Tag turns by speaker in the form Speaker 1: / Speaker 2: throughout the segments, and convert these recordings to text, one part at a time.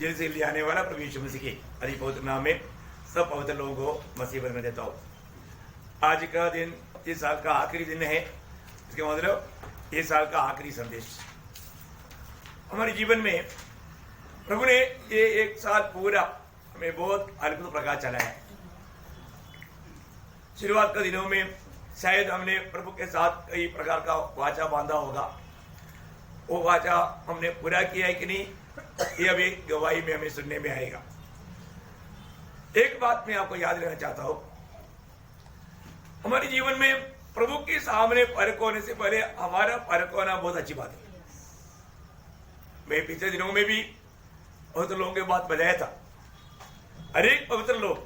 Speaker 1: Jail से ले आने वाला प्रभु यीशु मसीह के अति पवित्र नाम में सब पवित्र लोगों को मसीह में देता हूँ। आज का दिन इस साल का आखिरी दिन है। इसके मतलब इस साल का आखिरी संदेश हमारे जीवन में प्रभु ने ये एक साल पूरा हमें बहुत अद्भुत प्रकार चलाया है। शुरुआत के दिनों में शायद हमने प्रभु के साथ कई प्रकार का वाचा बांधा होगा। वो वाचा हमने पूरा किया है कि नहीं, ये अभी गवाही में हमें सुनने में आएगा। एक बात मैं आपको याद रखना चाहता हूं, हमारे जीवन में प्रभु के सामने फर्क होने से पहले हमारा फर्क होना बहुत अच्छी बात है। मैं पिछले दिनों में भी बहुत लोगों के बात बताया था। अनेक पवित्र लोग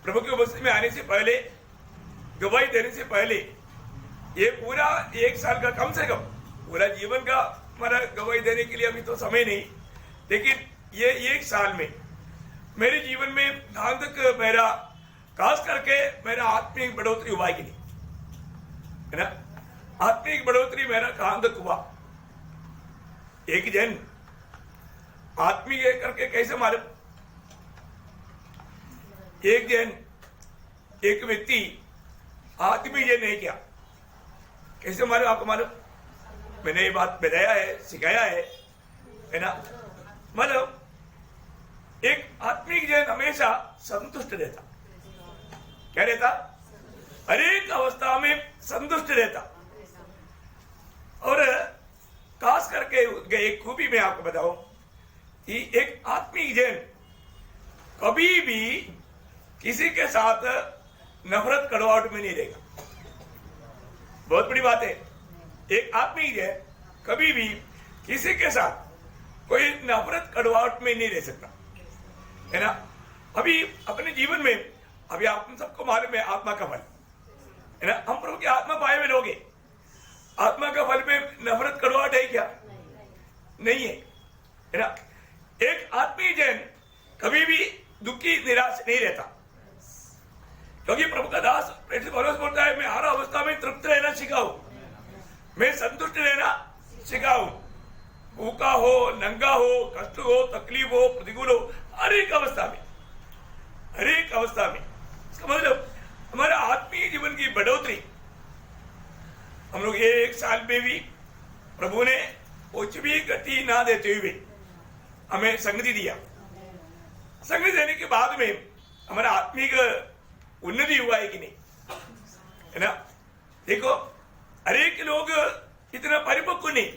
Speaker 1: प्रभु के उपस्थिति में आने से पहले, गवाही देने से पहले, ये पूरा एक साल का कम से कम पूरा जीवन का हमारा गवाही देने के लिए अभी तो समय नहीं, लेकिन ये एक साल में मेरे जीवन में जहां तक मेरा खास करके मेरा आत्मिक बढ़ोतरी हुआ कि नहीं, है ना। आत्मिक बढ़ोतरी मेरा कहां तक हुआ, एक जन आत्मिक करके कैसे मालूम, एक जन एक व्यक्ति आत्मिक जन नहीं क्या, कैसे मालूम आपको मालूम? मैंने ये बात बताया है, सिखाया है ना। मतलब एक आत्मिक जन हमेशा संतुष्ट रहता। क्या रहता? हरेक अवस्था में संतुष्ट रहता। और खास करके एक खूबी मैं आपको बताऊं कि एक आत्मिक जन कभी भी किसी के साथ नफरत कड़वाहट में नहीं रहेगा। बहुत बड़ी बात है। एक आत्मिक जन कभी भी किसी के साथ कोई नफरत कड़वाहट में नहीं रह सकता, है ना। अभी अपने जीवन में अभी आप सबको मालूम है आत्मा का फल, है ना। हम प्रभु की आत्मा पाए हुए लोग हैं। आत्मा का फल में नफरत कड़वाहट है क्या? नहीं है ना। एक आत्मीय जन कभी भी दुखी निराश नहीं रहता, क्योंकि प्रभु का दास पौलुस बोलता है, मैं हर अवस्था में तृप्त रहना सीखा हूं, मैं संतुष्ट रहना सीखा हूं। भूखा हो, नंगा हो, कष्ट हो, तकलीफ हो, प्रतिकूल हो, हर एक अवस्था में, हर एक अवस्था में। इसका मतलब हमारा आत्मीय जीवन की बढ़ोतरी हम लोग ये एक साल में भी प्रभु ने कुछ भी गति ना देते हुए हमें संगति दिया। संगति देने के बाद में हमारा आत्मिक उन्नति हुआ है कि नहीं, है ना। देखो अनेक लोग इतना परिपक्व नहीं,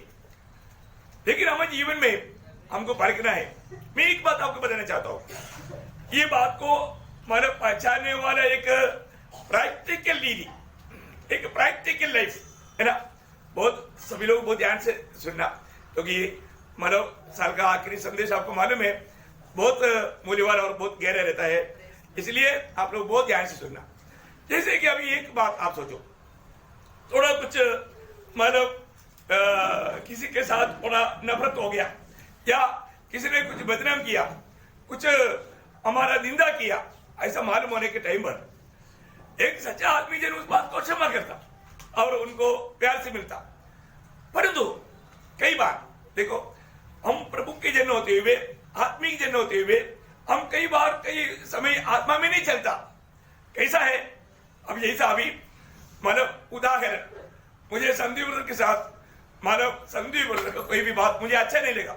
Speaker 1: लेकिन हमारे जीवन में हमको परखना है। मैं एक बात आपको बताना चाहता हूं, ये बात को मतलब पहचानने वाला एक प्रैक्टिकल लीडी, एक प्रैक्टिकल लाइफ, है ना। बहुत सभी लोग बहुत ध्यान से सुनना, क्योंकि मतलब साल का आखिरी संदेश आपको मालूम है बहुत मूल्यवान और बहुत गहरा रहता है, इसलिए आप लोग बहुत ध्यान से सुनना। जैसे कि अभी एक बात आप सोचो, थोड़ा कुछ मतलब किसी के साथ थोड़ा नफरत हो गया, या किसी ने कुछ बदनाम किया, कुछ हमारा निंदा किया, ऐसा मालूम होने के टाइम पर एक सच्चा आदमी जन उस बात को क्षमा करता और उनको प्यार से मिलता। परंतु कई बार देखो, हम प्रभु के जन होते हुए, आत्मिक जन होते हुए, हम कई बार कई समय आत्मा में नहीं चलता। कैसा है? अब जैसा अभी मतलब उदाहरण, मुझे संदीप ब्रदर के साथ मतलब संदीप ब्रदर का कोई भी बात मुझे अच्छा नहीं लगा,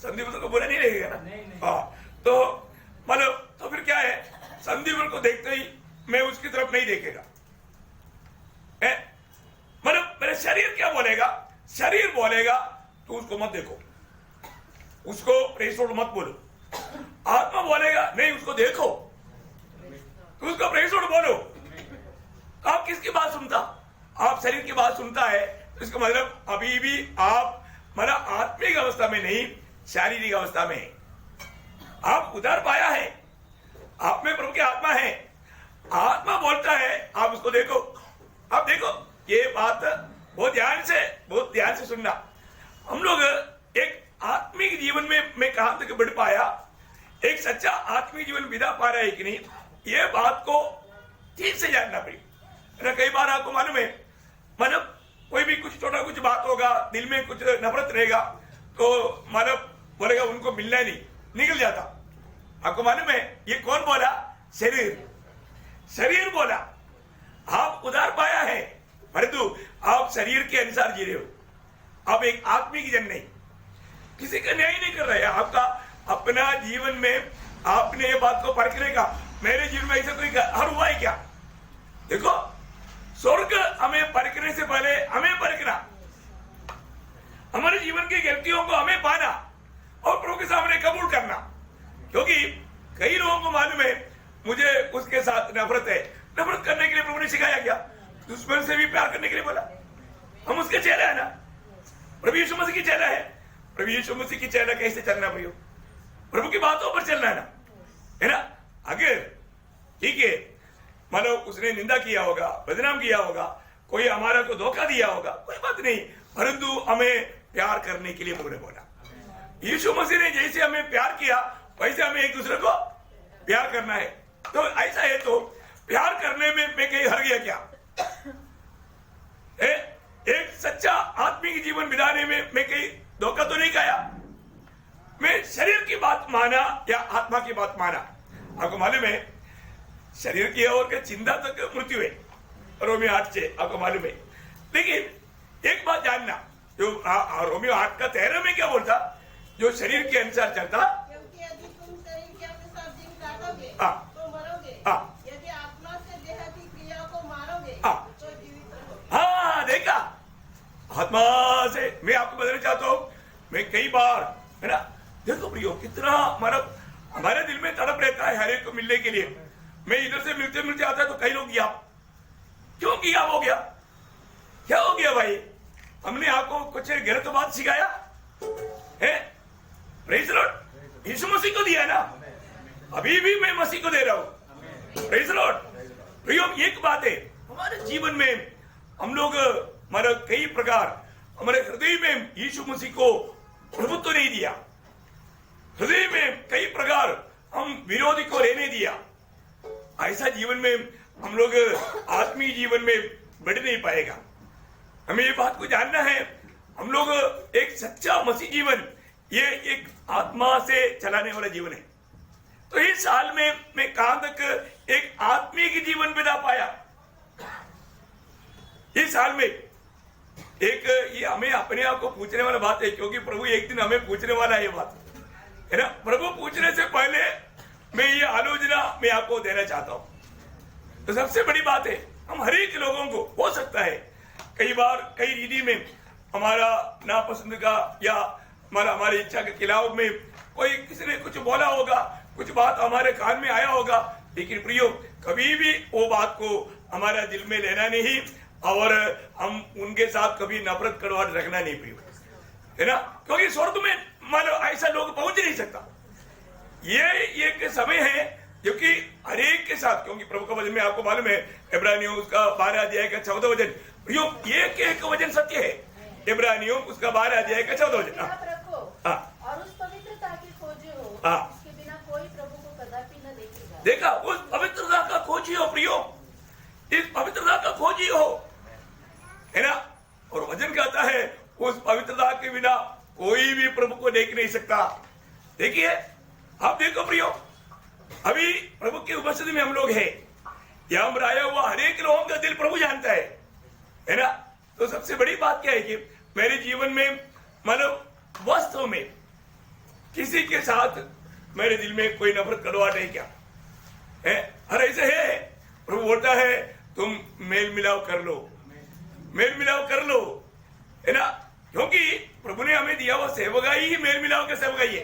Speaker 1: संदीप ब्रदर को बुरा नहीं लगेगा ना। हाँ, तो मतलब तो फिर क्या है, संदीप ब्रदर को देखते ही मैं उसकी तरफ नहीं देखेगा। मतलब मेरा शरीर क्या बोलेगा? शरीर बोलेगा तो उसको मत देखो, उसको प्रेसोड मत बोलो। आत्मा बोलेगा नहीं, उसको देखो, तो उसको प्रेसोड बोलो। आप किसकी बात सुनता? आप शरीर की बात सुनता है, इसका मतलब अभी भी आप मतलब आत्मिक अवस्था में नहीं, शारीरिक अवस्था में है। आप उधार पाया है, आप में प्रभु की आत्मा है, आत्मा बोलता है, आप उसको देखो। आप देखो, ये बात बहुत ध्यान से सुनना। हम लोग एक आत्मिक जीवन में मैं कहां तक बढ़ पाया, एक सच्चा आत्मिक जीवन बिता पा रहा है कि नहीं, ये बात को ठीक से जानना पड़ेगा। कई बार आपको मालूम है, मतलब कोई भी कुछ छोटा कुछ बात होगा, दिल में कुछ नफरत रहेगा, तो मतलब बोलेगा उनको मिलना ही नहीं, निकल जाता। आपको मालूम है ये कौन बोला? शरीर बोला। आप उधार पाया है, परंतु आप शरीर के अनुसार जी रहे हो। आप एक आत्मिक जन नहीं, किसी का न्याय नहीं कर रहे हैं। आपका अपना जीवन में आपने ये बात को परखने का, मेरे जीवन में ऐसा कोई हर हुआ है क्या? देखो, स्वर्ग हमें परखने से पहले हमें परखना, हमारे जीवन की गलतियों को हमें पाना और प्रभु के सामने कबूल करना। क्योंकि कई लोगों को मालूम है मुझे उसके साथ नफरत है। नफरत करने के लिए प्रभु ने सिखाया क्या? दुश्मन से भी प्यार करने के लिए बोला। हम उसके चेला है ना, प्रभु यीशु मसीह की चेला है। प्रभु यीशु मसीह की चेला कैसे चलना प्रियो? प्रभु की बातों पर चलना है ना। अगर ठीक है, मानो उसने निंदा किया होगा, बदनाम किया होगा, कोई हमारा को धोखा दिया होगा, कोई बात नहीं, परंतु हमें प्यार करने के लिए प्रभु ने बोला। यीशु मसीह ने जैसे हमें प्यार किया वैसे हमें एक दूसरे को प्यार करना है। तो ऐसा है, तो प्यार करने में मैं कहीं हर गया क्या? एक सच्चा आत्मिक जीवन बिताने में मैं कहीं धोखा तो नहीं खाया। मैं शरीर की बात माना या आत्मा की बात माना? आपको मालूम है शरीर की ओर के चिंता तक मृत्यु है, रोमियो 8 से आपको मालूम है। लेकिन एक बात जानना, जो रोमियो 8 का 13 में क्या बोलता? जो शरीर के अनुसार चलता,
Speaker 2: क्योंकि यदि तुम शरीर के अनुसार दिन काटोगे तो मरोगे, यदि आत्मा से देह की क्रिया को मारोगे तो जीवित रहोगे।
Speaker 1: हाँ, देखा, आत्मा से मैं आपको बताना चाहता हूँ, मैं कई बार, है ना, देखो प्रियो कितना हमारे दिल में तड़प रहता है हर एक को मिलने के लिए। मैं इधर से मिलते मिलते आता है तो कई लोग गया, क्यों किया? हो गया, क्या हो गया भाई? हमने आपको कुछ गलत बात सिखाया है? प्रेज़ लॉर्ड, यीशु मसीह को दिया ना, अभी भी मैं मसीह को दे रहा हूं। Praise Lord. प्रियो, एक बात है, हमारे जीवन में हम लोग हमारा कई प्रकार हमारे हृदय में यीशु मसीह को प्रभुत्व नहीं दिया। हृदय में कई प्रकार हम विरोधी को रहने दिया। ऐसा जीवन में हम लोग आत्मीय जीवन में बढ़ नहीं पाएगा। हमें ये बात को जानना है, हम लोग एक सच्चा मसीह जीवन, ये एक आत्मा से चलाने वाला जीवन है। तो इस साल में मैं कहां तक एक आत्मीय जीवन बिता पाया? इस साल में एक ये हमें अपने आप को पूछने वाला बात है, क्योंकि प्रभु एक दिन हमें पूछने वाला है ये बात, है ना। प्रभु पूछने से पहले मैं ये आलोचना मैं आपको देना चाहता हूं। तो सबसे बड़ी बात है, हम हर एक लोगों को हो सकता है कई बार कई रीति में हमारा नापसंद का या हमारी इच्छा के खिलाफ में कोई किसी ने कुछ बोला होगा, कुछ बात हमारे कान में आया होगा, लेकिन प्रियो कभी भी वो बात को हमारा दिल में लेना नहीं और हम उनके साथ कभी नफरत कड़वाहट रखना नहीं प्रियो, है ना। क्योंकि स्वर्ग में मान लो ऐसा लोग पहुंच नहीं सकता। ये एक समय है क्योंकि हर एक के साथ, क्योंकि प्रभु का वचन में आपको मालूम है इब्रानियों उसका 12 अध्याय का 14 वचन, प्रियो एक एक वचन सत्य है। इब्रानियों उसका 12 अध्याय का 14 वचन,
Speaker 2: और उस पवित्रता की खोजी हो, उसके बिना कोई प्रभु को कदापि न देखेगा।
Speaker 1: देखा, उस पवित्रता का खोजी हो प्रियो, इस पवित्रता का खोजी हो, है ना। और वचन कहता है उस पवित्रता के बिना कोई भी प्रभु को देख नहीं सकता। देखिए, आप देखो प्रियो, अभी प्रभु की उपस्थिति में हम लोग हैं, यहाँ पर आया हुआ हर एक लोगों का दिल प्रभु जानता है ना। तो सबसे बड़ी बात क्या है कि मेरे जीवन में मतलब वास्तव में किसी के साथ मेरे दिल में कोई नफरत कड़वाहट है क्या है? हर ऐसे है, प्रभु बोलता है तुम मेल मिलाप कर लो, मेल मिलाप कर लो, है ना। क्योंकि प्रभु ने हमें दिया हुआ सेवकाई ही मेल मिलाप का सेवकाई है।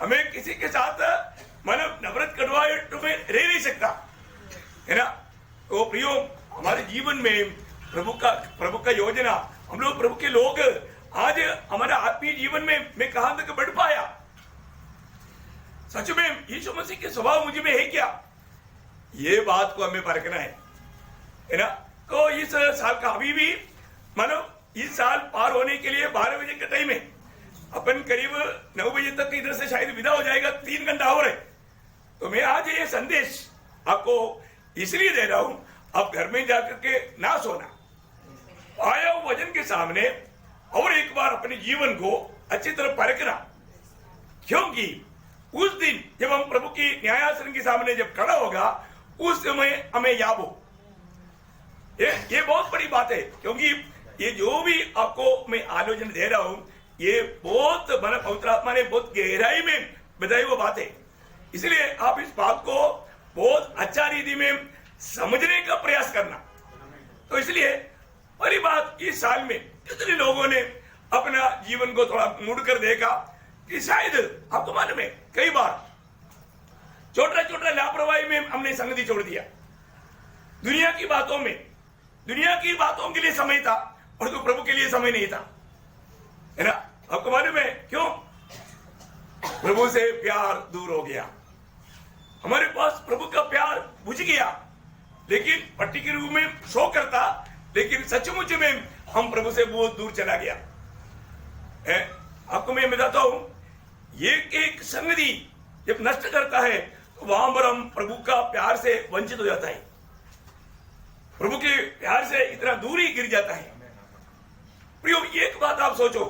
Speaker 1: हमें किसी के साथ मतलब नफरत कड़वाहट में रह नहीं सकता, है ना। तो प्रियो, हमारे जीवन में प्रभु का योजना, हम लोग प्रभु के लोग, आज हमारा आत्मीय जीवन में मैं कहां तक बढ़ पाया? सच में यीशु मसीह के स्वभाव मुझ में है क्या? ये बात को हमें परखना है ना। तो इस साल का अभी भी मानो इस साल पार होने के लिए 12 बजे का टाइम है, अपन करीब 9 बजे तक इधर से शायद विदा हो जाएगा, 3 घंटा और है। तो मैं आज ये संदेश आपको इसलिए दे रहा हूं, आप घर में जाकर के ना सोना, आया हुआ वचन के सामने और एक बार अपने जीवन को अच्छी तरह परखना। क्योंकि उस दिन जब हम प्रभु की न्यायासन के सामने जब खड़ा होगा, उस समय हमें याद हो। ये बहुत बड़ी बात है, क्योंकि ये जो भी आपको मैं आलोचना दे रहा हूं, ये बहुत बड़ा पवित्र आत्मा ने बहुत गहराई में बताई वो बात है। इसलिए आप इस बात को बहुत अच्छा रीति में समझने का प्रयास करना। तो इसलिए पहली बात, इस साल में कितने लोगों ने अपना जीवन को थोड़ा मुड़कर देखा कि शायद आपको मालूम है कई बार छोटा छोटा लापरवाही में हमने संगति छोड़ दिया। दुनिया की बातों में, दुनिया की बातों के लिए समय था और तो प्रभु के लिए समय नहीं था, है ना। आपको मालूम है क्यों? प्रभु से प्यार दूर हो गया, हमारे पास प्रभु का प्यार बुझ गया, लेकिन पट्टी के रूप में शो करता, लेकिन सचमुच में हम प्रभु से बहुत दूर चला गया। आपको मैं बताता हूं, ये एक संगति जब नष्ट करता है तो वहां पर हम प्रभु का प्यार से वंचित हो जाता है, प्रभु के प्यार से इतना दूर ही गिर जाता है। प्रियो, एक बात आप सोचो,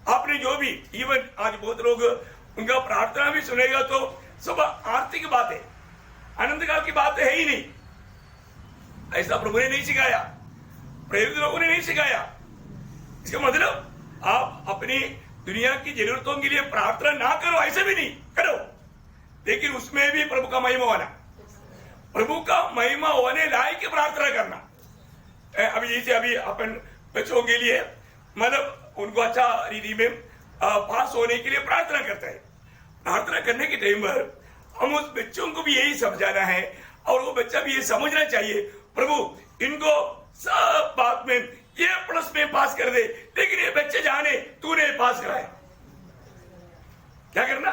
Speaker 1: आपने जो भी इवन आज बहुत लोग उनका प्रार्थना भी सुनेगा तो सब आर्थिक बात है, आनंद काल की बात है ही नहीं। ऐसा प्रभु ने नहीं सिखाया, प्रेरित लोगों ने नहीं सिखाया। इसका मतलब आप अपनी दुनिया की जरूरतों के लिए प्रार्थना ना करो, ऐसे भी नहीं करो, लेकिन उसमें भी प्रभु का महिमा होना, प्रभु का महिमा होने लायक प्रार्थना करना। अभी जैसे अभी अपन बच्चों के लिए मतलब उनको अच्छा रीति में पास होने के लिए प्रार्थना करता है। प्रार्थना करने के टाइम पर हम उस बच्चों को भी यही समझाना है और वो बच्चा भी ये समझना चाहिए, प्रभु इनको सब बात में ये प्लस में पास कर दे, लेकिन ये बच्चे जाने तूने पास कराए। क्या करना?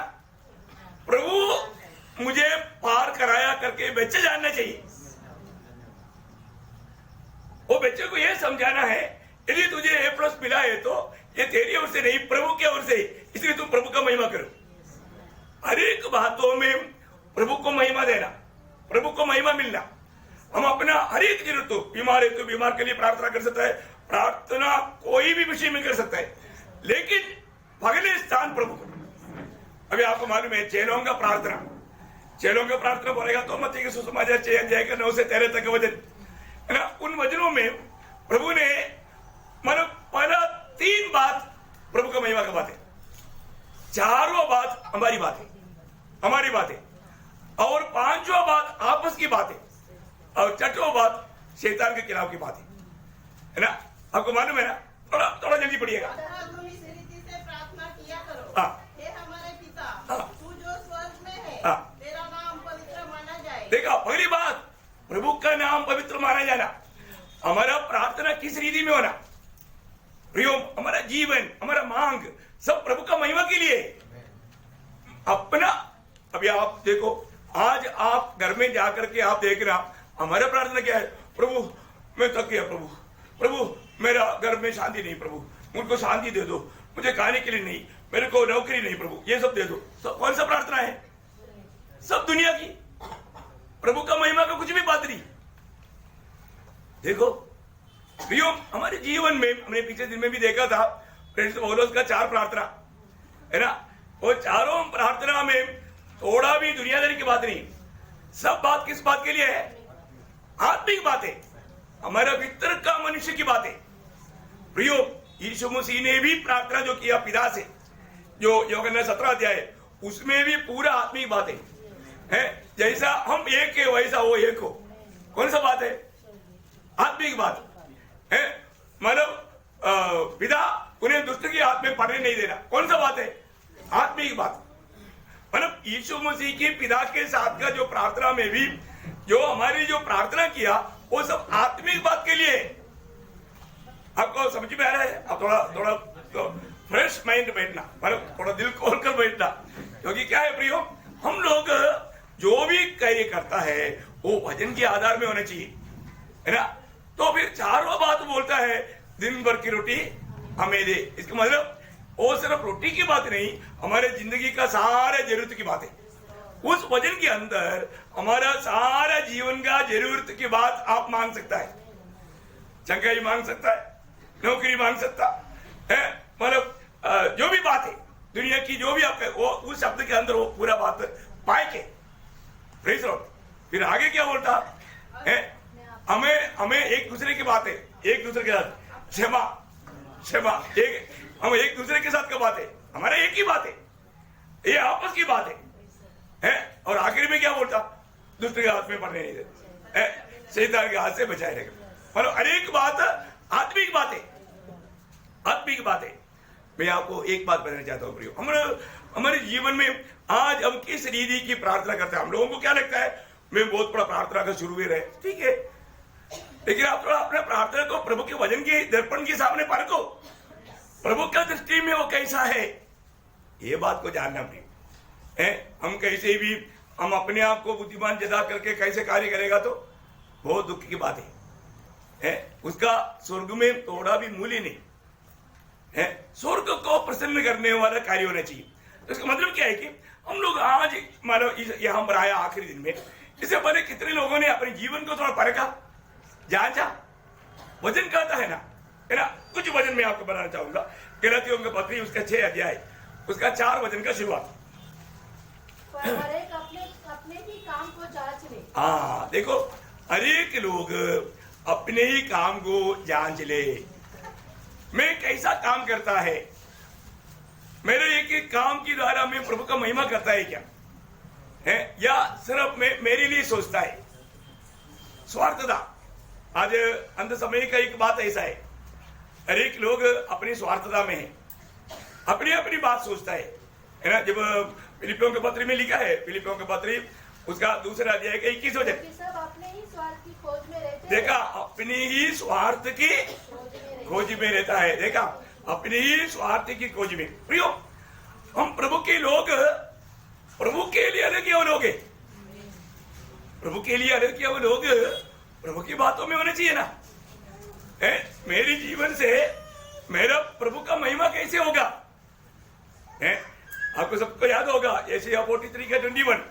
Speaker 1: प्रभु मुझे पार कराया करके बच्चे जानना चाहिए। वो बच्चे को ये समझाना है, यदि तुझे ए प्लस मिला है तो ये तेरी ओर से नहीं, प्रभु की ओर से, इसलिए तुम प्रभु का महिमा करो। हर एक बातों में प्रभु को महिमा देना, प्रभु को महिमा मिलना। हम अपना हर एक जरूरत, बीमार है तो बीमार के लिए प्रार्थना कर सकता है, प्रार्थना कोई भी विषय में कर सकता है, लेकिन पहले स्थान प्रभु को। अभी आपको मालूम है चेलों का प्रार्थना बोलेगा तो मत्ती के सुसमाचार 6 अध्याय का 9 से 13 तक वचन है ना। उन वचनों में प्रभु ने मतलब पहला 3 बात प्रभु का महिमा का बात है, चारों बात हमारी बात है, और 5वां बात आपस की बात है, और 6वां बात शैतान के खिलाफ की बात है ना। आपको मालूम है ना, थोड़ा जल्दी पढ़िएगा।
Speaker 2: तुम इस रीति से प्रार्थना किया करो, हे हमारे पिता, तू जो स्वर्ग में है, तेरा नाम पवित्र माना जाए।
Speaker 1: देखा, पहली बात प्रभु का नाम पवित्र माना जाना। हमारा प्रार्थना किस रीति में होना? प्रियो, हमारा जीवन, हमारा मांग सब प्रभु का महिमा के लिए अपना। अभी आप देखो, आज आप घर में जाकर के आप देख रहे, हमारा प्रार्थना क्या है? प्रभु मैं थक गया, प्रभु मेरा घर में शांति नहीं, प्रभु मुझको शांति दे दो, मुझे खाने के लिए नहीं, मेरे को नौकरी नहीं, प्रभु ये सब दे दो। सब कौन सा प्रार्थना है? सब दुनिया की, प्रभु का महिमा का कुछ भी बात नहीं। देखो प्रियो, हमारे जीवन में हमने पिछले दिन में भी देखा था प्रेरित पौलुस का 4 प्रार्थना है ना। वो चारों प्रार्थना में थोड़ा भी दुनियादारी की बात नहीं, सब बात किस बात के लिए है? आत्मिक बात है, हमारा भीतर का मनुष्य की बात है। प्रियो, यीशु मसीह ने भी प्रार्थना जो किया पिता से, जो यूहन्ना 17 अध्याय, उसमें भी पूरा आत्मिक बात है। जैसा हम एक है वैसा वो एक हो। कौन सा बात है? आत्मिक बात है। मतलब पिता उन्हें दुष्ट की हाथ में पड़ने नहीं देना। कौन सा बात है? आत्मिक बात। मतलब यीशु मसीह के पिता के साथ का जो प्रार्थना में भी जो हमारी जो प्रार्थना किया वो सब आत्मिक बात के लिए। आपको समझ में आ रहा है? आप थोड़ा फ्रेश माइंड बैठना, मतलब थोड़ा दिल खोल कर बैठना, क्योंकि क्या है प्रियो, हम लोग जो भी कार्य करता है वो वचन के आधार में होना चाहिए, है ना। तो फिर 4वां बात बोलता है, दिन भर की रोटी हमें दे। इसका मतलब वो सिर्फ रोटी की बात नहीं, हमारे जिंदगी का सारा जरूरत की बात है। उस वचन के अंदर हमारा सारा जीवन का जरूरत की बात आप मांग सकता है। चंगाई मांग सकता है, नौकरी मांग सकता है, मतलब जो भी बात है दुनिया की जो भी आपका वो उस शब्द के अंदर वो पूरा बात पाए के प्रेज लॉर्ड। फिर आगे क्या बोलता है, हमें एक दूसरे की बात है, एक दूसरे के साथ क्षमा क्षमा, हम एक दूसरे के साथ क्या बात है, हमारा एक ही बात है, ये आपस की बात है। और आखिर में क्या बोलता, दूसरे के हाथ में पड़ने नहीं देते, शैतान के हाथ से बचाए रहेगा। मतलब हर एक बात आत्मिक बात है, आत्मिक बात है। मैं आपको एक बात बताना चाहता हूँ प्रियो, हमारे जीवन में आज हम किस रीति की प्रार्थना करते हैं। हम लोगों को क्या लगता है, मैं बहुत बड़ा प्रार्थना का शुरू भी रहे, ठीक है, लेकिन आप थोड़ा अपने प्रार्थना को प्रभु के वचन के दर्पण के सामने परखो, प्रभु का दृष्टि में वो कैसा है, ये बात को जानना भी। हम कैसे भी हम अपने आप को बुद्धिमान जता करके कैसे कार्य करेगा तो बहुत दुख की बात है। उसका स्वर्ग में थोड़ा भी मूल्य नहीं है। स्वर्ग को प्रसन्न करने वाला कार्य होना चाहिए। तो इसका मतलब क्या है कि हम लोग आज मानो यहाँ पर आया आखिरी दिन में, इससे पहले कितने लोगों ने अपने जीवन को थोड़ा परखा, जांचा। वचन कहता है ना, कुछ वचन मैं आपको बताना चाहूंगा। गलातियों की पत्री उसका 6 अध्याय उसका 4 वचन का शुरुआत।
Speaker 3: हर एक अपने ही काम को जांच ले।
Speaker 1: हाँ देखो, हर एक लोग अपने ही काम को जांच ले, मैं कैसा काम करता है, मेरे एक एक काम के द्वारा मैं प्रभु का महिमा करता है क्या है, या सिर्फ मेरे लिए सोचता है। स्वार्थता आज अंत समय का एक बात ऐसा है, हर एक लोग अपनी स्वार्थता में है, अपनी अपनी बात सोचता है ना। जब फिलिपियों के पत्र में लिखा है, फिलिपियों के पत्र उसका 2 अध्याय का 21 वचन,
Speaker 3: सब अपने ही स्वार्थ की खोज में रहते
Speaker 1: देखा, अपनी ही स्वार्थ की खोज में रहता है। देखा, अपनी ही स्वार्थ की खोज में। प्रियो, हम प्रभु के लोग, प्रभु के लिए अलग किया वो लोग, प्रभु के लिए अलग किया वो लोग प्रभु की बातों में होने चाहिए ना। मेरे जीवन से मेरा प्रभु का महिमा कैसे होगा। आपको सबको याद होगा, यशायाह 43 का 21,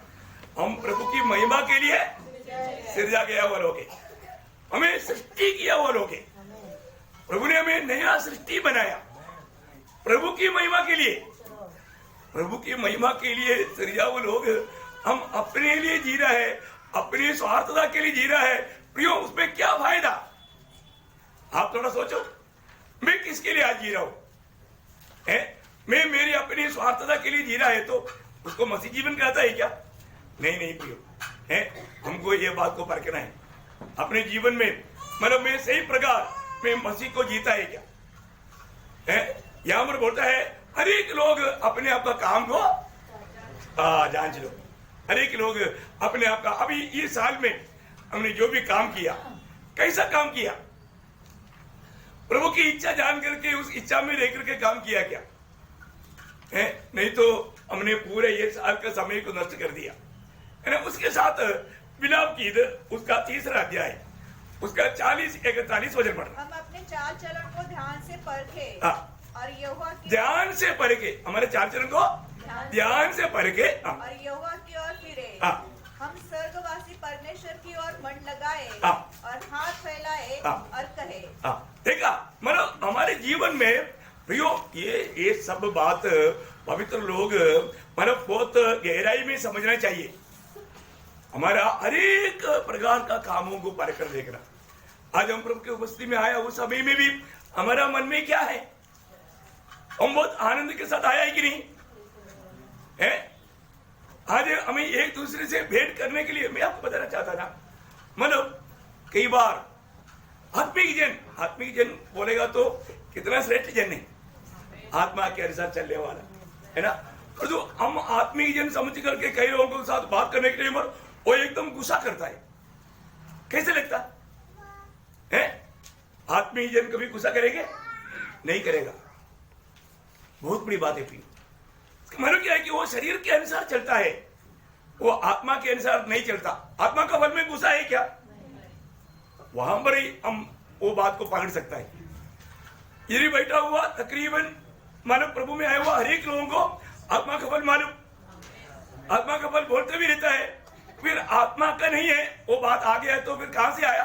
Speaker 1: हम प्रभु की महिमा के लिए सिरजा गया वो लोग, हमें सृष्टि किया वो लोग, प्रभु ने हमें नया सृष्टि बनाया प्रभु की महिमा के लिए, प्रभु की महिमा के लिए सिरजा वो लोग। हम अपने लिए जी रहा है, अपनी स्वार्थता के लिए जी रहा है। प्रियो, उसमें क्या फायदा, आप थोड़ा सोचो, मैं किसके लिए आज जी रहा हूं। मैं मेरी अपनी स्वार्थता के लिए जी रहा है तो उसको मसीह जीवन कहता है क्या? नहीं नहीं प्रियो, हमको ये बात को परखना है अपने जीवन में, मतलब मैं सही प्रकार में मसीह को जीता है क्या। यहां पर बोलता है हर एक लोग अपने आप का काम को जांच लो। हर एक लोग अपने आप का, अभी इस साल में हमने जो भी काम किया, कैसा काम किया, प्रभु की इच्छा जान करके उस इच्छा में रह करके काम किया क्या नहीं तो हमने पूरे ये साल का समय को नष्ट कर दिया है ना। उसके साथ विलाप गीत उसका 3 अध्याय उसका 40-41 वचन पढ़।
Speaker 2: हम अपने चाल चलन को ध्यान से परखे और यहोवा की
Speaker 1: ध्यान से परखे, हमारे चाल चलन को ध्यान से परखे
Speaker 2: और यहोवा की ओर फिरे। हम स्वर्गवासी परमेश्वर की ओर मन लगाए और हाथ फैलाए और कहे।
Speaker 1: देखा, मतलब हमारे जीवन में प्रियो ये सब बात पवित्र लोग मतलब बहुत गहराई में समझना चाहिए। हमारा हर एक प्रकार का कामों को परख कर देखना। आज हम प्रभु की उपस्थिति में आया उस समय में भी हमारा मन में क्या है, हम बहुत आनंद के साथ आया है कि नहीं है। आज हमें एक दूसरे से भेंट करने के लिए मैं आपको बताना चाहता था, मतलब कई बार आत्मिक जन बोलेगा तो कितना श्रेष्ठ जन है, आत्मा के अनुसार चलने वाला है ना। और जो हम आत्मिक जन समझ करके कई लोगों के साथ बात करने के लिए वो एकदम गुस्सा करता है, कैसे लगता है? आत्मिक जन कभी गुस्सा करेंगे? नहीं करेगा। बहुत बड़ी बात है फिर। मतलब क्या है कि वो शरीर के अनुसार चलता है, वो आत्मा के अनुसार नहीं चलता। आत्मा का मन में गुस्सा है क्या? वहां पर ही हम वो बात को पकड़ सकता है। यदि बैठा हुआ तकरीबन मानो प्रभु में आया हुआ हर एक लोगों को आत्मा का फल मालूम, आत्मा का फल बोलते भी रहता है, फिर आत्मा का नहीं है वो बात आ गया तो फिर कहां से आया?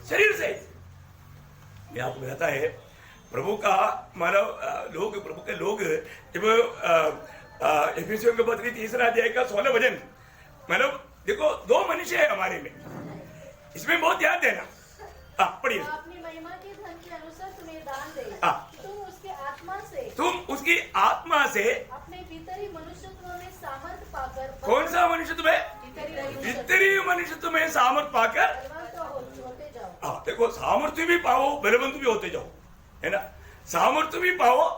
Speaker 1: शरीर से। ये आपको बताता है प्रभु का मानव लोग, प्रभु के लोग जब एफिसियों के पत्री 3 अध्याय का 16 वचन, मतलब देखो 2 मनुष्य है हमारे में, इसमें बहुत ध्यान देना। पढ़िए।
Speaker 3: अपनी महिमा के धन के अनुसार तुम्हें दान दे, तुम उसकी आत्मा से अपने भीतरी मनुष्यत्व में सामर्थ पाकर,
Speaker 1: कौन सा मनुष्यत्व है? भीतरी मनुष्यत्व में सामर्थ पाकर
Speaker 3: होते जाओ।
Speaker 1: देखो सामर्थ्य भी पाओ, बलवंत भी होते जाओ, है ना। सामर्थ्य भी पाओ,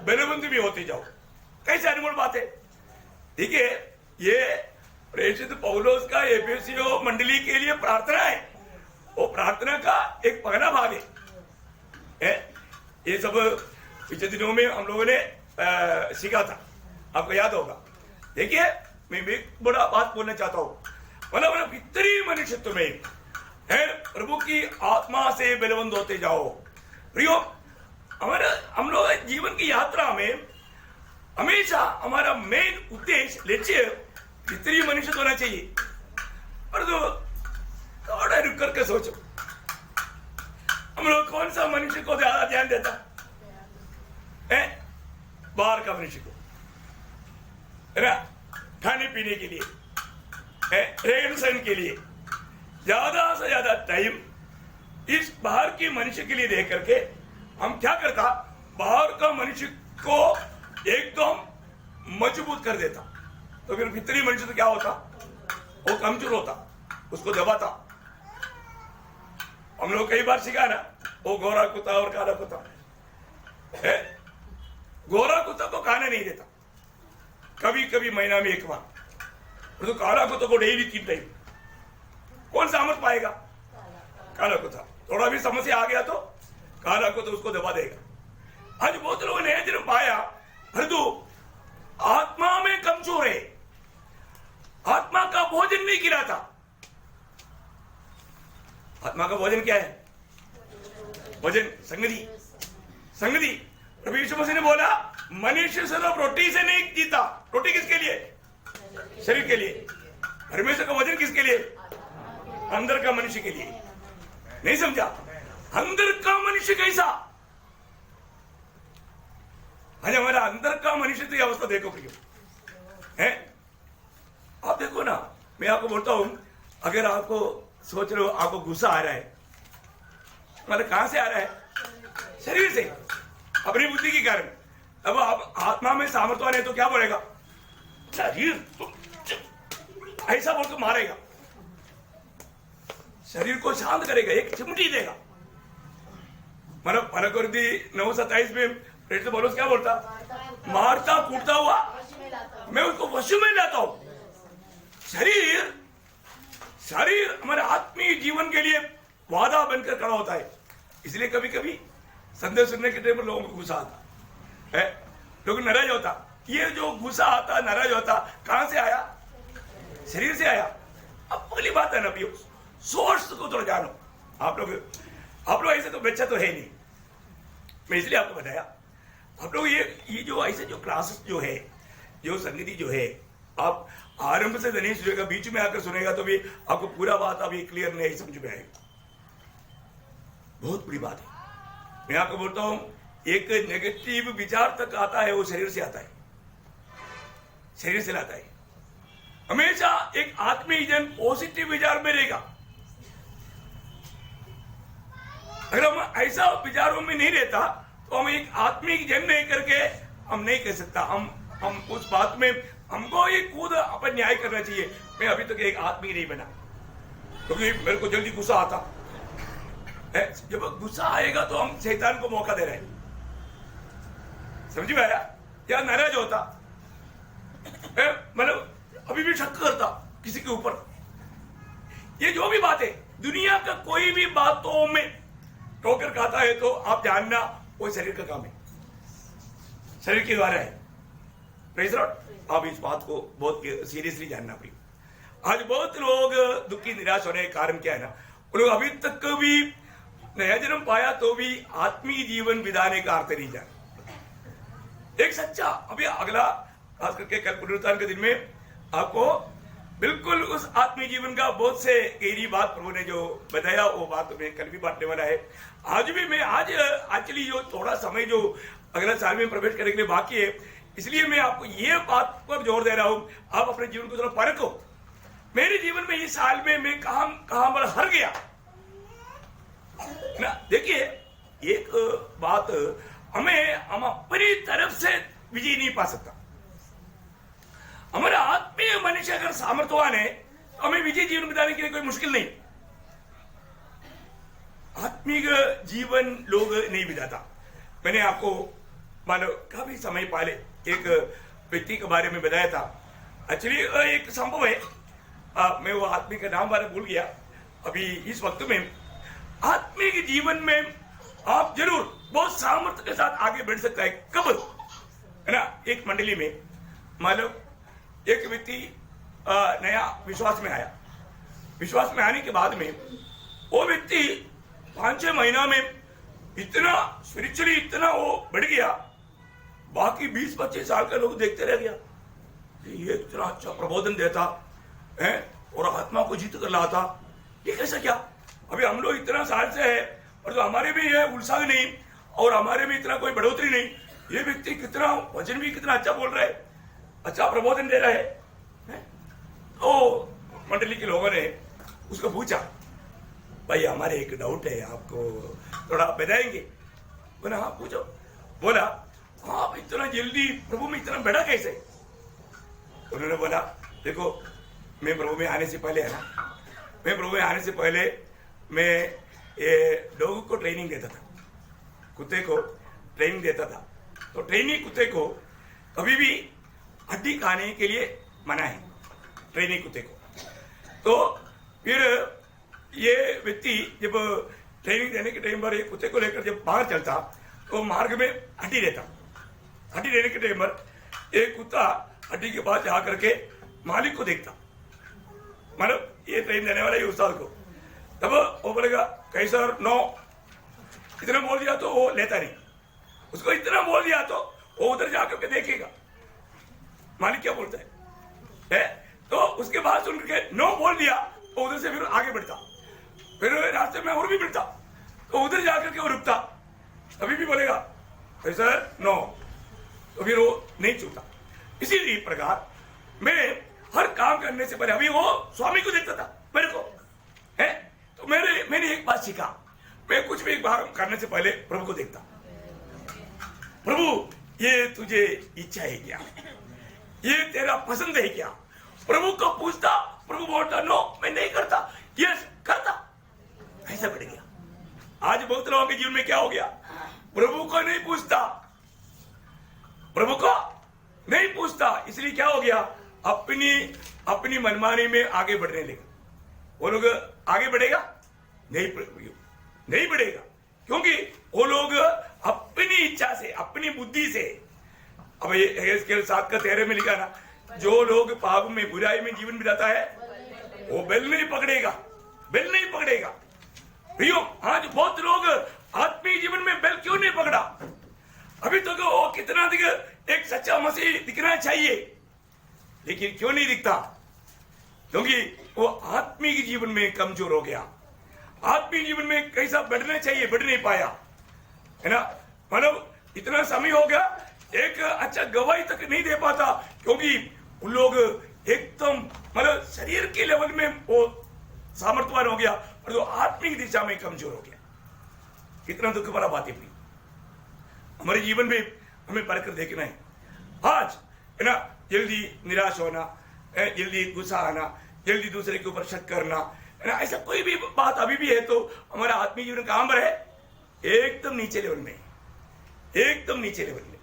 Speaker 1: बलवंत भी होते जाओ। कैसे अनमोल बात है। देखिए ये प्रेषित पौलुस का एफेसियों मंडली के लिए प्रार्थना है, वो प्रार्थना का एक पहला भाग है। ये सब पिछले दिनों में हम लोगों ने सीखा था, आपको याद होगा। देखिए मैं भी बड़ा बात बोलना चाहता हूँ, मतलब भीतरी मनुष्यत्व में है, प्रभु की आत्मा से बलवंत होते जाओ। प्रियो, हमारा हम लोग जीवन की यात्रा में हमेशा हमारा मेन उद्देश्य, लक्ष्य भीतरी मनुष्यत्व होना चाहिए। और थोड़ा रुक करके सोचो, हम लोग कौन सा मनुष्य को ज्यादा ध्यान देता है? बाहर का मनुष्य को, है ना, खाने पीने के लिए, रहन सहन के लिए ज्यादा से ज्यादा टाइम इस बाहर के मनुष्य के लिए दे करके हम क्या करता, बाहर का मनुष्य को एकदम मजबूत कर देता। तो फिर भीतरी मनुष्य तो क्या होता, वो कमजोर होता, उसको दबाता। हम लोग कई बार सीखा ना, वो गोरा कुत्ता और काला कुत्ता है। गोरा कुत्ता को खाना नहीं देता, कभी कभी महीना में 1 बार, तो काला कुत्ता को डेली 3 टाइम। कौन सामर्थ पाएगा? काला कुत्ता। थोड़ा भी समस्या आ गया तो काला कुत्ता उसको दबा देगा। आज बहुत लोगों ने जब पाया, परंतु आत्मा में कमजोर है, आत्मा का भोजन नहीं गिराता। आत्मा का भोजन क्या है? भोजन संगति। संगति। प्रभु यीशु मसीह ने बोला, मनुष्य सिर्फ रोटी से नहीं जीता। रोटी किसके लिए? शरीर के लिए। परमेश्वर का भोजन किसके लिए? अंदर का मनुष्य के लिए। नहीं समझा? अंदर का मनुष्य कैसा? आज हमारा अंदर का मनुष्य की अवस्था देखो प्रियो, है। आप देखो ना, मैं आपको बोलता हूं, अगर आपको सोच रहे हो आपको गुस्सा आ रहा है, मतलब कहां से आ रहा है? शरीर से, अपनी बुद्धि के कारण। अब आप आत्मा में सामर्थ्यवान है तो क्या बोलेगा? शरीर तो ऐसा बोल तो मारेगा, शरीर को शांत करेगा, एक चिमटी देगा। मतलब फरकवर्दी 9:27 में प्रेषित पौलुस क्या बोलता? मारता कूटता हुआ मैं उसको वश में लाता हूं। शरीर हमारे आत्मीय जीवन के लिए वादा बनकर खड़ा होता है। इसलिए कभी कभी संदेश सुनने के टाइम पर लोगों को गुस्सा आता है, लोग नाराज होता। ये जो गुस्सा आता, नाराज होता, कहां से आया? शरीर से आया। अब पहली बात है ना पियो, सोर्स को थोड़ा जानो। आप लोग ऐसे तो बच्चा तो है नहीं, मैं इसलिए आपको बताया। आप लोग ये जो ऐसे जो क्लासेस जो है, जो संगति जो है, आप आरंभ से नहीं सुनेगा, बीच में आकर सुनेगा तो भी आपको पूरा बात अभी क्लियर नहीं समझ में आएगी। बहुत बड़ी बात है। मैं आपको बोलता हूं, एक नेगेटिव विचार तक आता है, वो शरीर से आता है, शरीर से लाता है। हमेशा एक आत्मीय जन पॉजिटिव विचार में रहेगा। अगर हम ऐसा विचारों में नहीं रहता तो हम एक आत्मिक जन नहीं करके हम नहीं कह सकता। हम उस बात में हमको ये खुद अपन न्याय करना चाहिए। मैं अभी तक एक आत्मिक नहीं बना, क्योंकि मेरे को जल्दी गुस्सा आता है। जब गुस्सा आएगा तो हम शैतान को मौका दे रहे हैं, समझ में आया? या नाराज होता, मतलब अभी भी शक करता किसी के ऊपर। ये जो भी बात है, दुनिया का कोई भी बातों में ठोकर खाता है तो आप जानना वो शरीर का काम है, शरीर के द्वारा है। Praise the Lord. आप इस बात को बहुत सीरियसली जानना पड़ेगा। आज बहुत लोग दुखी निराश होने का कारण क्या है ना, वो लोग अभी तक भी नया जन्म पाया तो भी आत्मीय जीवन बिताने का अर्थ नहीं जाना। एक सच्चा, अभी अगला खास करके कल पुनरुत्थान के दिन में आपको बिल्कुल उस आत्मीय जीवन का बहुत से गहरी बात प्रभु ने जो बताया वो बात मैं कल भी बांटने वाला है। आज भी मैं आज एक्चुअली जो थोड़ा समय जो अगला साल में प्रवेश करने के लिए बाकी है, इसलिए मैं आपको ये बात पर जोर दे रहा हूं, आप अपने जीवन को थोड़ा परखो। मेरे जीवन में इस साल में मैं कहां पर हार गया ना। देखिए एक बात, हम अपनी तरफ से विजय नहीं पा सकता। हमारा आत्मीय मनुष्य अगर सामर्थ्यवान है तो हमें विजय जीवन बिताने के लिए कोई मुश्किल नहीं। आत्मिक जीवन लोग नहीं बिताता। मैंने आपको मानो काफी समय पहले एक व्यक्ति के बारे में बताया था। एक्चुअली एक संभव है, मैं वो आत्मिक का नाम बारे भूल गया अभी इस वक्त में। आत्मिक जीवन में आप जरूर बहुत सामर्थ्य के साथ आगे बढ़ सकता है। कब है ना, एक मंडली में मानो एक व्यक्ति नया विश्वास में आया। विश्वास में आने के बाद में वो व्यक्ति 5-6 महीना में इतना स्पिरिचुअली इतना वो बढ़ गया, बाकी 20-25 साल के लोग देखते रह गया ये इतना अच्छा प्रबोधन देता है और आत्मा को जीत कर लाता। ये कैसा क्या? अभी हम लोग इतना साल से है और जो हमारे भी है उत्साह नहीं और हमारे भी इतना कोई बढ़ोतरी नहीं। ये व्यक्ति कितना वचन भी कितना अच्छा बोल रहा है, अच्छा प्रबोधन दे रहा है। तो मंडली के लोगों ने उसको पूछा, भाई हमारे एक डाउट है, आपको थोड़ा बताएंगे? बोला हाँ पूछो। बोला आप इतना जल्दी प्रभु में इतना बढ़ा कैसे? उन्होंने बोला देखो मैं प्रभु में आने से पहले है ना, मैं प्रभु में आने से पहले मैं ये डॉग को ट्रेनिंग देता था, कुत्ते को ट्रेनिंग देता था। तो ट्रेनिंग कुत्ते को कभी भी हड्डी खाने के लिए मना है, ट्रेनिंग कुत्ते को। तो फिर ये व्यक्ति जब ट्रेनिंग देने के टाइम पर ये कुत्ते को लेकर जब बाहर चलता तो मार्ग में हड्डी रहता। हड्डी देने के टाइम पर एक कुत्ता हड्डी के पास जा करके मालिक को देखता, मतलब ये ट्रेन देने वाला ये उस्ताद को। तब वो बोलेगा कैसा नो, इतना बोल दिया तो वो लेता नहीं। उसको इतना बोल दिया तो वो उधर जाकर के देखेगा मालिक क्या बोलता है। तो उसके बाद सुन के नो बोल दिया तो उधर से फिर आगे बढ़ता, फिर रास्ते में और भी बढ़ता, तो उधर जाकर के वो रुकता, अभी भी बोलेगा सर नो, तो फिर वो नहीं छूटा। इसी प्रकार मैं हर काम करने से पहले, अभी वो स्वामी को देखता था मेरे को है, तो मैंने एक बात सीखा, मैं कुछ भी एक बार करने से पहले प्रभु को देखता। प्रभु ये तुझे इच्छा है क्या, ये तेरा पसंद है क्या? प्रभु को पूछता, प्रभु बोलता नो मैं नहीं करता, यस करता। ऐसा बढ़ गया। आज बहुत लोगों के जीवन में क्या हो गया, प्रभु को नहीं पूछता, प्रभु को नहीं पूछता, इसलिए क्या हो गया, अपनी मनमानी में आगे बढ़ने लगा। वो लोग आगे बढ़ेगा नहीं बढ़ेगा, क्योंकि वो लोग अपनी इच्छा से अपनी बुद्धि से, अब ये 7:13 में लिखा ना, जो लोग पाप में बुराई में जीवन बिताता है वो बेल नहीं पकड़ेगा, बेल नहीं पकड़ेगा। भैया आज बहुत लोग आत्मीय जीवन में बेल क्यों नहीं पकड़ा? अभी तो वो कितना एक सच्चा मसीह दिखना चाहिए, लेकिन क्यों नहीं दिखता? क्योंकि वो आत्मिक जीवन में कमजोर हो गया। आत्मिक जीवन में कैसा बढ़ना चाहिए बढ़ नहीं पाया, है ना। मतलब इतना समय हो गया, एक अच्छा गवाही तक नहीं दे पाता, क्योंकि उन लोग एकदम मतलब शरीर के लेवल में वो सामर्थ्यवान हो गया और जो आत्मिक दिशा में कमजोर हो गया। कितना दुख भरा बात है। हमारे जीवन में हमें परख देखना है। आज है ना, जल्दी निराश होना, जल्दी गुस्सा आना, जल्दी दूसरे के ऊपर शक करना, है ना, ऐसा कोई भी बात अभी भी है तो हमारा आत्मीय जीवन कहां पर है? एकदम नीचे लेवल में, एकदम नीचे लेवल में।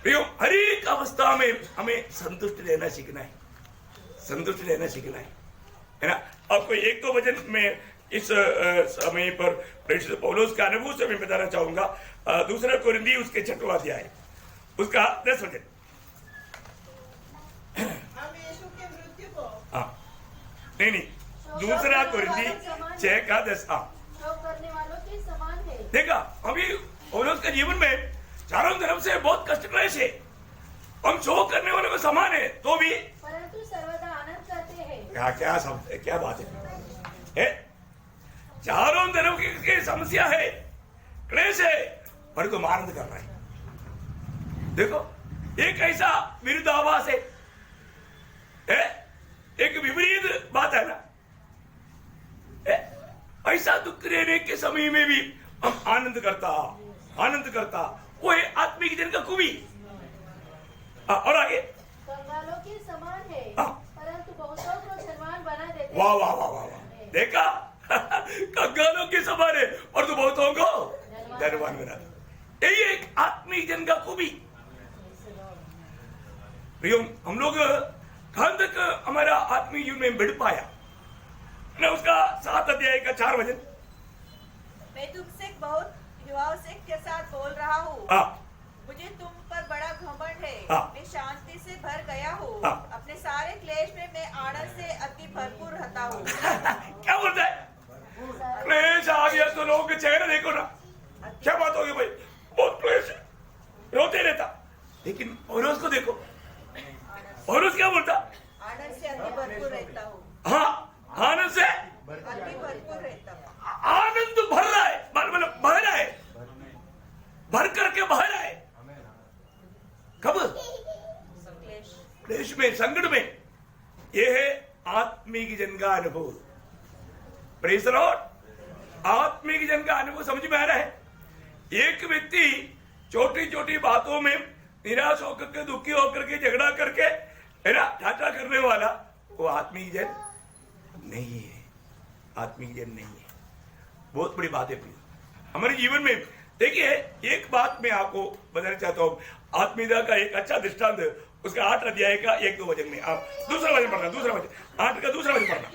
Speaker 1: प्रियो, हर एक अवस्था में हमें संतुष्ट रहना सीखना है, संतुष्ट रहना सीखना है ना। आपको एक दो वचन में इस समय पर प्रेषित पौलुस का अनुभव से मैं बताना चाहूंगा। दूसरा कोरिन्थी उसके 6वां अध्याय उसका 10 वचन।
Speaker 2: हम यीशु के मृत्यु को
Speaker 1: नहीं, दूसरा कोरिन्थी 6:10।
Speaker 3: करने वालों के समान है।
Speaker 1: देखा, अभी पौलुस के जीवन में चारों तरफ से बहुत कष्ट क्लेश है, हम शोक करने वालों को समान है, तो भी
Speaker 3: परंतु सर्वदा आनंद करते
Speaker 1: क्या क्या शब्द, क्या बात है? चारों तरफ की समस्या है, क्लेश है, पर तुम आनंद कर रहे हैं। देखो एक ऐसा विरुद्धाभास है, एक विपरीत बात है ना। ऐसा दुख रहने के समय में भी हम आनंद करता, वो है आत्मिक जन का खूबी। और आगे
Speaker 3: कंगालों के समान है, परंतु बहुतों को धनवान बना देते।
Speaker 1: वाह वाह वाह वाह वाह, देखा? कंगालों के समान है और तो बहुतों को धनवान बना दे। यही एक आत्मिक जन का खूबी। प्रियो, हम लोग कहां तक हमारा आत्मिक जीवन में बढ़ पाया ना? उसका 7 अध्याय का 4 वचन।
Speaker 2: मैं तुमसे बहुत युवाओं से के साथ बोल रहा हूँ, मुझे तुम पर बड़ा घमंड है। मैं शांति से भर गया हूँ, अपने सारे क्लेश में मैं आनंद से अति भरपूर रहता हूँ।
Speaker 1: क्या बोलता है? क्लेश आ गया तो लोग के चेहरे देखो ना, क्या बात होगी भाई, बहुत क्लेश है, रोते रहता। लेकिन पौलुस को देखो, पौलुस क्या बोलता?
Speaker 2: आनंद से अति भरपूर रहता हूँ।
Speaker 1: हाँ, आनंद से
Speaker 2: अति भरपूर रहता हूँ।
Speaker 1: आनंद तो भर रहा है, मतलब बह रहा है, भर करके बह रहा है। कब? क्लेश में, संकट में। यह है आत्मिक जन का अनुभव। Praise the Lord. आत्मिक जन का अनुभव समझ में आ रहा है? एक व्यक्ति छोटी छोटी बातों में निराश होकर के, दुखी होकर के, झगड़ा करके, है ना, ठाटा करने वाला, वो आत्मिक जन नहीं है। आत्मिक जन नहीं है। बहुत बड़ी बात है हमारे जीवन में। देखिए एक बात मैं आपको बताना चाहता हूँ, आत्मीयता का एक अच्छा दृष्टांत, उसका 8 अध्याय का 1-2 वचन में। आप दूसरा वचन पढ़ना, दूसरा वचन 8 का दूसरा वचन पढ़ना।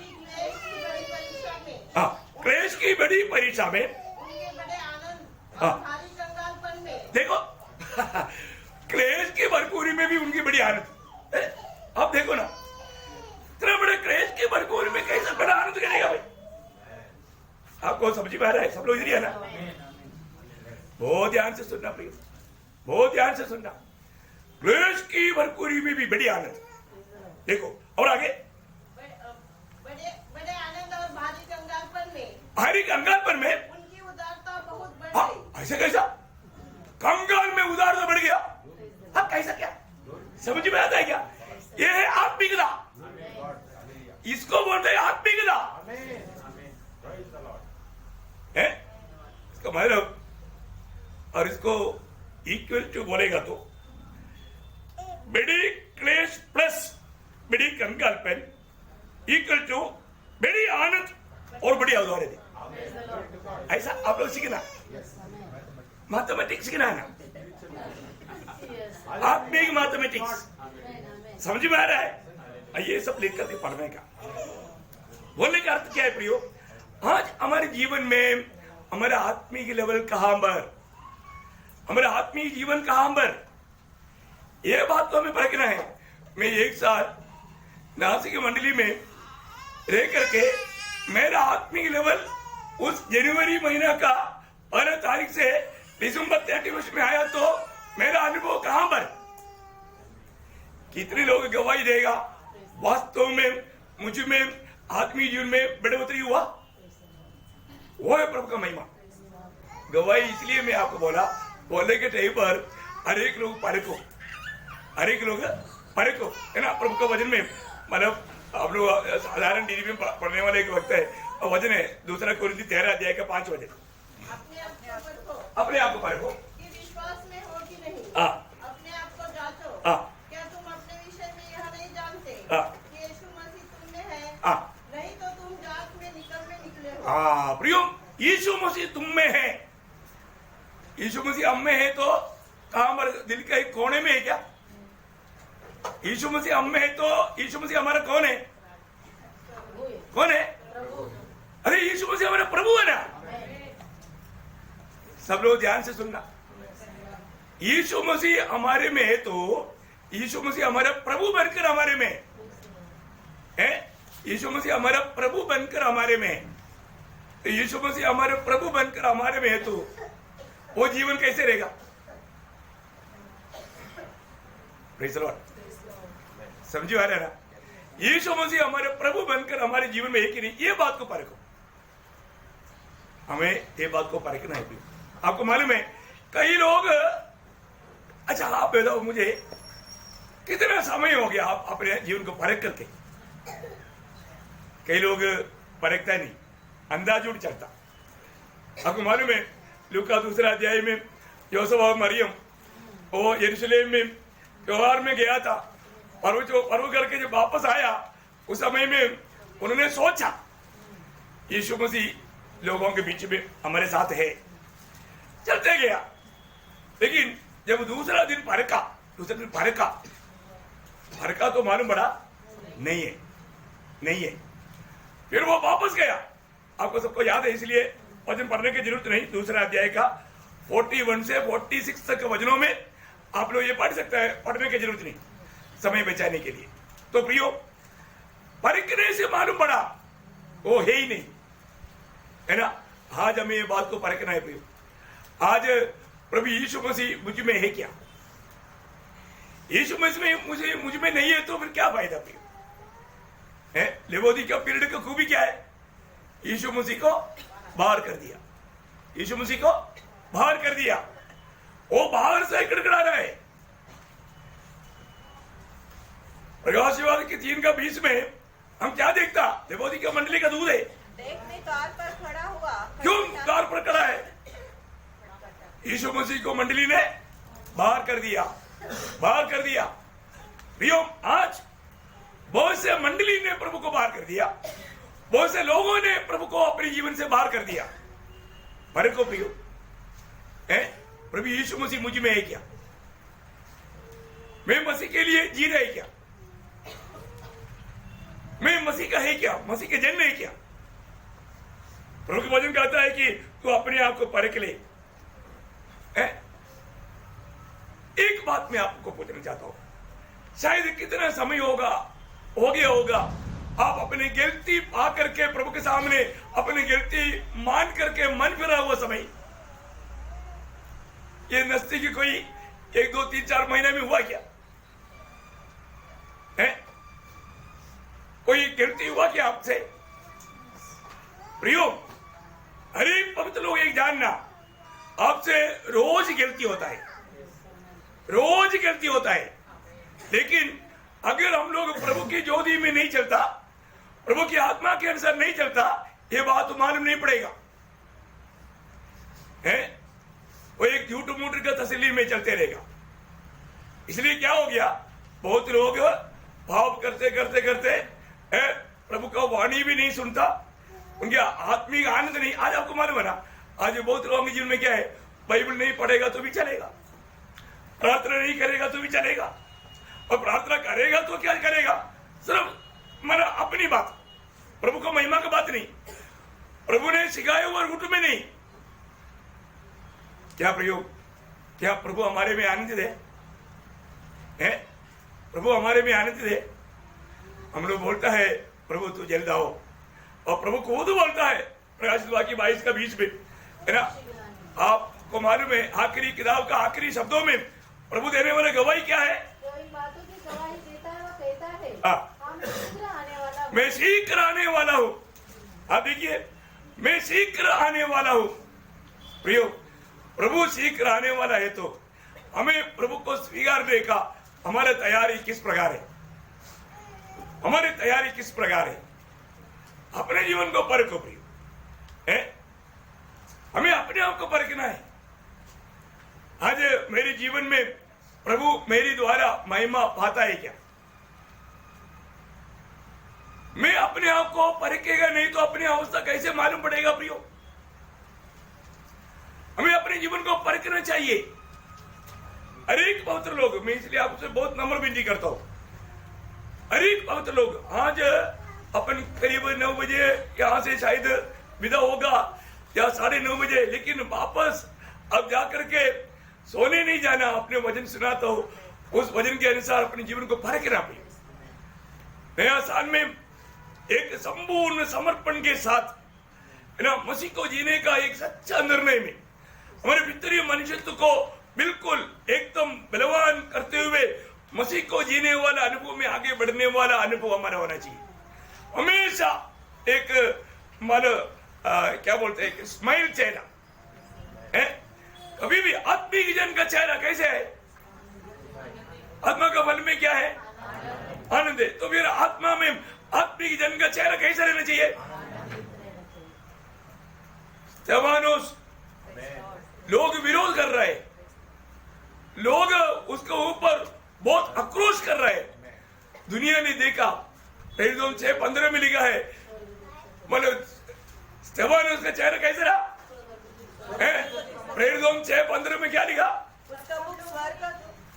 Speaker 1: हाँ, क्लेश की बड़ी परीक्षा में
Speaker 2: उनके बड़े आनंद और भारी कंगालपन में।
Speaker 1: देखो क्लेश की भरपूरी में भी उनकी बड़ी आनंद। अब देखो ना, इतना बड़े क्लेश की भरपूरी में कैसा बड़ा आनंद करेगा भाई? आपको समझ में आ रहा है? सब लोग इधर ही है ना? बहुत ध्यान से सुनना प्रिय, बहुत ध्यान से सुनना। क्लेश की भरपूरी में भी बड़ी आनंद। देखो और आगे,
Speaker 2: बड़े आनंद और भारी कंगालपन में,
Speaker 1: भारी कंगालपन में
Speaker 2: उनकी उदारता बहुत बढ़
Speaker 1: हाँ,
Speaker 2: गई।
Speaker 1: ऐसे कैसा? कंगाल में उदारता बढ़ गया। हाँ, कैसा? क्या समझ में आता है क्या? ये है आत्मिकता। इसको बोलते हैं आत्मिकता है। इसका मतलब, और इसको इक्वल टू बोलेगा तो बड़ी क्लेश प्लस बड़ी कंगालपन इक्वल टू बड़ी आनंद और बड़ी औदार्यता। ऐसा आप लोग सीखना, मैथमेटिक्स सीखना है ना, आत्मिक मैथमेटिक्स। समझ में आ रहा है? ये सब लिख करके पढ़ने का, बोलने का अर्थ क्या है प्रियो? आज हमारे जीवन में हमारा आत्मिक लेवल कहां पर, हमारा आत्मिक जीवन कहां पर, यह बात तो हमें परखना है। मैं 1 साल नासिक मंडली में रह करके मेरा आत्मिक लेवल उस जनवरी महीना का 12 तारीख से दिसंबर 31 में आया, तो मेरा अनुभव कहां पर? कितने लोग गवाही देगा वास्तव में मुझ में आत्मिक जीवन में बढ़ोतरी हुआ? वो है प्रभु का महिमा। गवाही इसलिए मैं आपको बोलने के टाइम पर हर एक लोग परखो, हर एक लोग परखो, है ना। प्रभु का वचन में, मतलब आप लोग साधारण डीडी में पढ़ने वाले एक वक्त है, वचन है 2 कोरिन्थी 13 अध्याय का 5 वचन। अपने आप को परखो
Speaker 2: कि विश्वास में हो कि नहीं।
Speaker 1: अपने
Speaker 2: आप को जांचो। क्या तुम अपने विषय में यह नहीं जानते कि यीशु मसीह तुम में है, नहीं तो तुम जात में निकले हो।
Speaker 1: प्रियो, यीशु मसीह तुम में है, यीशु मसीह हम में है, तो कहां पर? दिल के एक कोने में है क्या? यीशु मसीह हम में है, तो यीशु मसीह हमारा कौन है? कौन है? अरे यीशु मसीह हमारा प्रभु है ना। सब लोग ध्यान से सुनना, यीशु मसीह हमारे में है, तो यीशु मसीह हमारा प्रभु बनकर हमारे में है। यीशु मसीह हमारा प्रभु बनकर हमारे में है, तो यीशु मसीह हमारे प्रभु बनकर हमारे में है, तो वो जीवन कैसे रहेगा? Praise the Lord. समझिए आ रहा है ना? यीशु मसीह हमारे प्रभु बनकर हमारे जीवन में एक ही नहीं, ये बात को परखो। हमें ये बात को परखना है। आपको मालूम है कई लोग, अच्छा आप बताओ मुझे कितना समय हो गया आप अपने जीवन को परख करके? कई लोग परखता नहीं, अंदाज उड़ चलता। आपको मालूम है लूका 2 अध्याय में यूसुफ और मरियम वो यरूशलेम में त्योहार में गया था, और वो जो पर्व करके जब वापस आया उस समय में उन्होंने सोचा यीशु मसीह लोगों के बीच में हमारे साथ है, चलते गया। लेकिन जब दूसरा दिन फरका तो मालूम पड़ा नहीं है। फिर वो वापस गया। आपको सबको याद है, इसलिए वचन पढ़ने की जरूरत नहीं। 2 अध्याय का 41 से 46 तक वचनों में आप लोग ये पढ़ सकते हैं, पढ़ने की जरूरत नहीं समय बचाने के लिए। तो प्रियो, परखने से मालूम पड़ा वो है ही नहीं, है ना। आज हमें ये बात को परखना है प्रियो। आज प्रभु यीशु मसीह मुझ में है क्या? यीशु मसीह मुझ में नहीं है तो फिर क्या फायदा प्रियो? है लवोदिकिया पीरियड की खूबी क्या है? यीशु मसीह को बाहर कर दिया, यीशु मसीह को बाहर कर दिया। वो बाहर से गड़गड़ा रहा है। प्रकाशवाद के 3:20 में हम क्या देखता? लवोदिकिया मंडली का दूध है।
Speaker 2: देख मैं द्वार पर खड़ा हुआ।
Speaker 1: क्यों द्वार पर खड़ा है? यीशु मसीह को मंडली ने बाहर कर दिया। प्रियो, आज बहुत से मंडली ने प्रभु को बाहर कर दिया, बहुत से लोगों ने प्रभु को अपने जीवन से बाहर कर दिया। पर को प्रियो, प्रभु यीशु मसीह मुझ में है क्या? मैं मसीह के लिए जी रहा है क्या? मैं मसीह का है क्या? मसीह के जन है क्या? प्रभु के वचन कहता है कि तू अपने आप को परख ले। एक बात मैं आपको पूछना चाहता हूं, शायद कितना समय हो गया होगा आप अपनी गलती पा करके प्रभु के सामने अपनी गलती मान करके मन फिरा हुआ समय, ये नजदीकी कोई 1, 2, 3, 4 महीने में हुआ क्या? है कोई गलती हुआ क्या आपसे? प्रियो, हर एक पवित्र लोग एक जानना, आपसे रोज गलती होता है। लेकिन अगर हम लोग प्रभु की ज्योति में नहीं चलता, प्रभु की आत्मा के अनुसार नहीं चलता, ये बात तो मालूम नहीं पड़ेगा। है वो एक झूठ मूठ का तसल्ली में चलते रहेगा। इसलिए क्या हो गया, बहुत लोग भाव करते प्रभु का वाणी भी नहीं सुनता, उनके आत्मिक आनंद नहीं। आज आपको मालूम है ना, आज बहुत लोगों के जीवन में क्या है, बाइबल नहीं पढ़ेगा तो भी चलेगा, प्रार्थना नहीं करेगा तो भी चलेगा, और प्रार्थना करेगा तो क्या करेगा, सिर्फ मेरा अपनी बात, प्रभु को महिमा की बात नहीं, प्रभु ने सिखाया हुआ रूट में नहीं। क्या प्रयोग, क्या प्रभु हमारे में आनंद है? प्रभु हमारे में आनंद है। हम लोग बोलता है प्रभु तू जल्द आओ, और प्रभु खुद बोलता है प्रकाशित वाक्य 22:20 में, है ना। आपको मालूम है आखिरी किताब का आखिरी शब्दों में प्रभु देने वाला गवाही क्या है? मैं शीघ्र आने वाला हूं। आप देखिए, मैं शीघ्र आने वाला हूं। प्रियो, प्रभु शीघ्र आने वाला है तो हमें प्रभु को स्वीकारने का हमारी तैयारी किस प्रकार है? अपने जीवन को परखो प्रियो, हमें अपने आप को परखना है। आज मेरे जीवन में प्रभु मेरे द्वारा महिमा पाता है क्या? मैं अपने आप को परखेगा नहीं तो अपनी अवस्था कैसे मालूम पड़ेगा प्रियो? हमें अपने जीवन को परखना चाहिए। हर एक पवित्र लोग, मैं इसलिए आपसे बहुत नम्र विनती करता हूं, हर एक पवित्र लोग आज अपन करीब 9 बजे यहां से शायद विदा होगा या 9:30 बजे, लेकिन वापस अब जाकर के सोने नहीं जाना, अपने वचन सुनाता हो, उस वचन के अनुसार अपने जीवन को परखना भी। नया साल में एक संपूर्ण समर्पण के साथ, है ना, मसीह को जीने का एक सच्चा निर्णय में हमारे भीतरी मनुष्यत्व को बिल्कुल एकदम बलवान करते हुए मसीह को जीने वाला अनुभव में आगे बढ़ने वाला अनुभव हमारा होना चाहिए। हमेशा एक क्या बोलते हैं, स्माइल चेहरा है। कभी भी आत्मिक जन का चेहरा कैसे है? आत्मा का फल में क्या है? आनंद है। तो फिर आत्मा में आत्मिक जन का चेहरा कैसा रहना चाहिए? स्तेफानोस, लोग विरोध कर रहे, लोग उसके ऊपर बहुत आक्रोश कर रहे। दुनिया ने देखा, प्रेरितों 6:15 में लिखा है, मतलब स्तेफानोस का चेहरा कैसा रहा? प्रेरितों 6:15 में क्या लिखा?
Speaker 2: उसका मुख स्वर्ग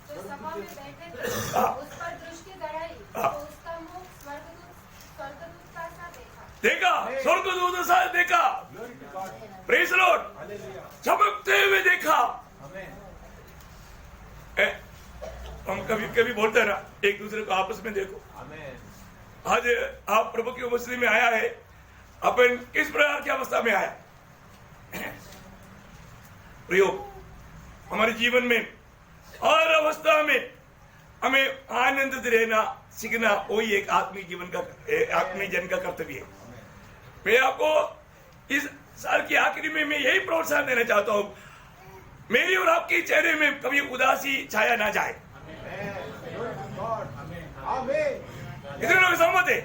Speaker 3: जो सभा में बैठे थे, उस पर दृष्टि गड़ाई, तो उसका मुख स्वर्गदूत का सा
Speaker 1: देखा, स्वर्गदूत सा देखा। प्रेज़ लॉर्ड, चमकते हुए देखा। हम कभी बोलते हैं ना, एक दूसरे को आपस में देखो। आज आप प्रभु की उपस्थिति में आया है, अपन किस प्रकार की अवस्था में आया? प्रियो, हमारे जीवन में हर अवस्था में हमें आनंदित रहना सीखना, वही एक आत्मिक जीवन का, आत्मिक जन का कर्तव्य है। मैं आपको इस साल की आखिरी में मैं यही प्रोत्साहन देना चाहता हूं, मेरी और आपके चेहरे में कभी उदासी छाया ना जाए। इतने लोग सहमत है?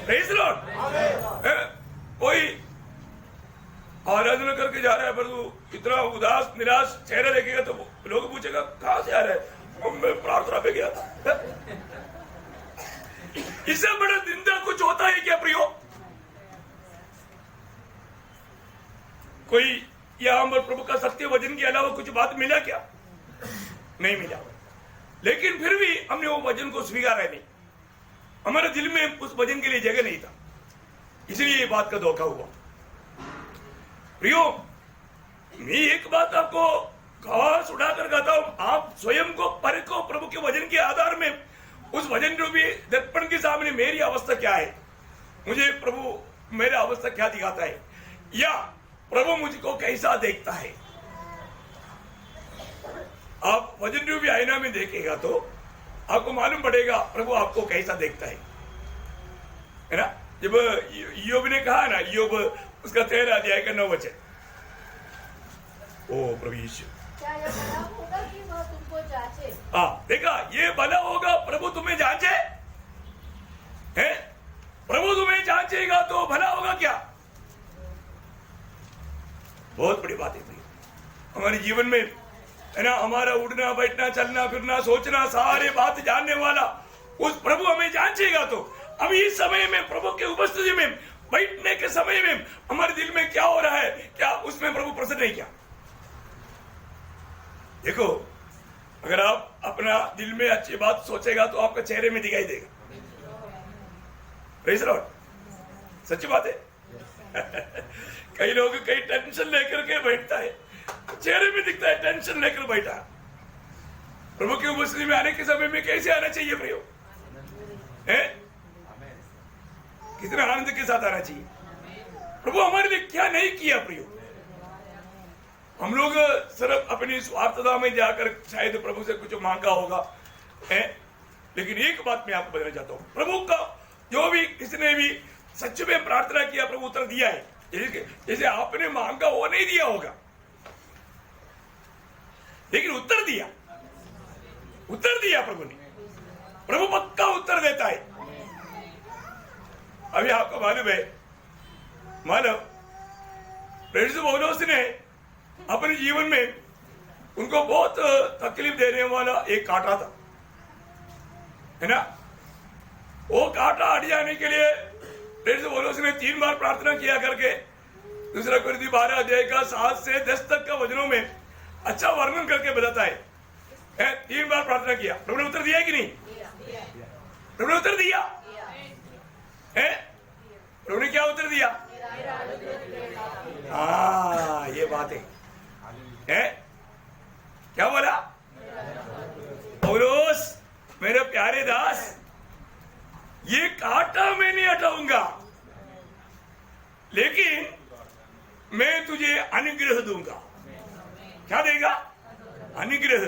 Speaker 1: Praise Lord. कोई आराधना करके जा रहा है, पर इतना उदास निराश चेहरा देखेगा तो लोग पूछेगा कहां से आ रहा है? मैं प्रार्थना पे गया था। इससे बड़ा निंदा कुछ होता है क्या प्रियो? कोई यहाँ पर प्रभु का सत्य वचन के अलावा कुछ बात मिला क्या? नहीं मिला। लेकिन फिर भी हमने वो वचन को स्वीकारा नहीं, हमारे दिल में उस वचन के लिए जगह नहीं था, इसलिए ये बात का धोखा हुआ। प्रियो, मैं एक बात आपको खास उठाकर कहता हूं, आप स्वयं को परखो प्रभु के वचन के आधार में। उस वचन रूपी दर्पण के सामने मेरी अवस्था क्या है, मुझे प्रभु मेरा अवस्था क्या दिखाता है, या प्रभु मुझको कैसा देखता है। आप वचन रूपी आईना में देखेगा तो आपको मालूम पड़ेगा प्रभु आपको कैसा देखता है ना। जब योब ने कहा ना, योब उसका 13 अध्याय का 9 वचन, ओ प्रभु यीशु,
Speaker 3: क्या यह भला होगा कि वह तुमको जांचे?
Speaker 1: देखा, ये भला होगा प्रभु तुम्हें जांचे है। प्रभु तुम्हें जांचेगा तो भला होगा क्या? बहुत बड़ी बात है भाई हमारे जीवन में, है ना। हमारा उठना बैठना चलना फिरना सोचना सारे बात जानने वाला उस प्रभु हमें जांचेगा तो अभी इस समय में प्रभु के उपस्थिति में बैठने के समय में हमारे दिल में क्या हो रहा है, क्या उसमें प्रभु प्रसन्न नहीं क्या? देखो, अगर आप अपना दिल में अच्छी बात सोचेगा तो आपके चेहरे में दिखाई देगा। प्रेज़ लॉर्ड, सच्ची बात है। कई लोग कई टेंशन लेकर के बैठता है, चेहरे में दिखता है टेंशन लेकर बैठा। प्रभु की उपस्थिति में आने के समय में कैसे आना चाहिए प्रियो? कितने आनंद के साथ आना चाहिए। प्रभु हमारे लिए क्या नहीं किया प्रियो? हम लोग सिर्फ अपनी स्वार्थता में जाकर शायद प्रभु से कुछ मांगा होगा, लेकिन एक बात मैं आपको बताना चाहता हूं, प्रभु का जो भी किसने भी सच में प्रार्थना किया प्रभु उत्तर दिया है। जैसे आपने मांगा वो नहीं दिया होगा, लेकिन उत्तर दिया प्रभु ने। प्रभु पक्का उत्तर देता है। अभी आपको मालूम है, मानव प्रेरित पौलुस ने अपने जीवन में उनको बहुत तकलीफ देने वाला एक कांटा था, है ना। वो कांटा हट जाने के लिए प्रेरित पौलुस ने 3 बार प्रार्थना किया करके दूसरा कुरिन्थी 12 अध्याय का 7 से 10 तक का वचनों में अच्छा वर्णन करके बताता है। 3 बार प्रार्थना किया, प्रभु ने उत्तर दिया कि नहीं? प्रभु ने उत्तर दिया है। प्रभु ने क्या उत्तर दिया? हाँ, ये बात है। क्या बोला पौलुस? मेरे प्यारे दास, ये कांटा मैं नहीं हटाऊंगा, लेकिन मैं तुझे अनुग्रह दूंगा। क्या देगा? अनुग्रह।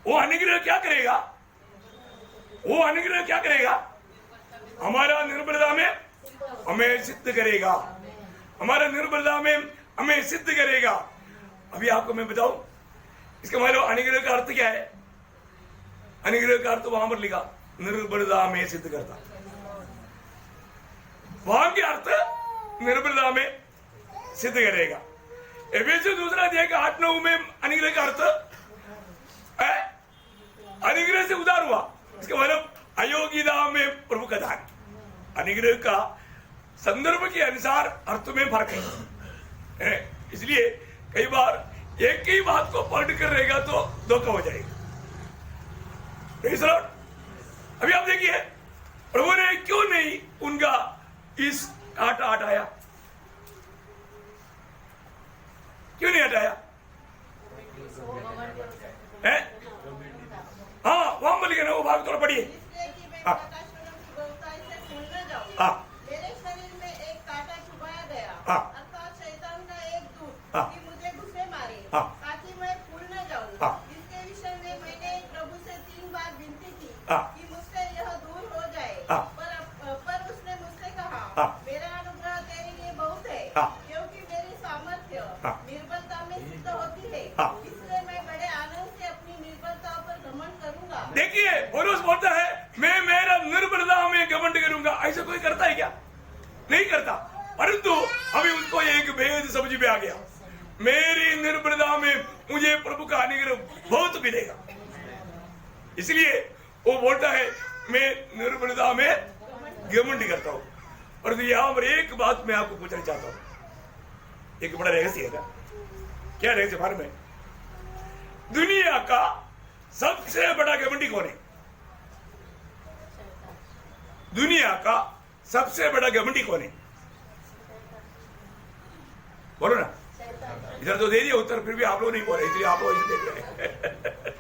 Speaker 1: वो अनुग्रह क्या करेगा? वो अनुग्रह क्या करेगा? हमारा निर्बलता में हमें सिद्ध करेगा, हमारा निर्बलता में हमें सिद्ध करेगा। अभी आपको मैं बताऊं इसका मतलब अनुग्रह का अर्थ क्या है? अनुग्रह का अर्थ वहां पर लिखा, निर्बलता में सिद्ध करता। वहां के अर्थ निर्बलता में सिद्ध करेगा। एफेसियों दूसरा अध्याय का 8-9 में अनुग्रह का अर्थ अनुग्रह से उधार हुआ। इसका मतलब अयोग्यता में प्रभु का दान। अनुग्रह का संदर्भ के अनुसार अर्थ में फर्क है। इसलिए कई बार एक ही बात को पलट कर रहेगा तो धोखा हो जाएगा। अभी आप देखिए प्रभु ने क्यों नहीं उनका इस कांटा हटाया? क्यों नहीं हटाया? हाँ वहां बोलिए ना, वो भाग थोड़ा पढ़िए।
Speaker 2: मेरे शरीर में एक कांटा चुभाया गया, अर्थात शैतान का एक दूत कि मुझे घुसे मारे ताकि मैं फूल न जाऊं। इसके विषय में मैंने प्रभु से 3 बार विनती की कि मुझसे यह दूर हो जाए, पर उसने मुझसे कहा, मेरा अनुग्रह तेरे लिए बहुत है, क्योंकि मेरी सामर्थ्य निर्बलता में सिद्ध होती है। इसलिए मैं बड़े आनंद से अपनी निर्बलता पर घमंड करूंगा।
Speaker 1: देखिए पौलुस बोलता है मैं मेरा निर्बलता में घमंड करूंगा। ऐसा कोई करता है क्या? नहीं करता। परंतु अभी उसको एक भेद समझ में आ गया, मेरी निर्बलता में मुझे प्रभु का अनुग्रह बहुत मिलेगा। इसलिए वो बोलता है मैं निर्बलता में घमंड करता हूं। परंतु यहां पर एक बात मैं आपको पूछना चाहता हूं, एक बड़ा रहस्य है। क्या रहस्य मालूम है? दुनिया का सबसे बड़ा घमंडी कौन है? दुनिया का सबसे बड़ा घमंडी कौन है? बोलो ना। इधर तो दे दिया उत्तर, फिर भी आप लोग नहीं बोले, इसलिए आप लोग इसे देख रहे हैं।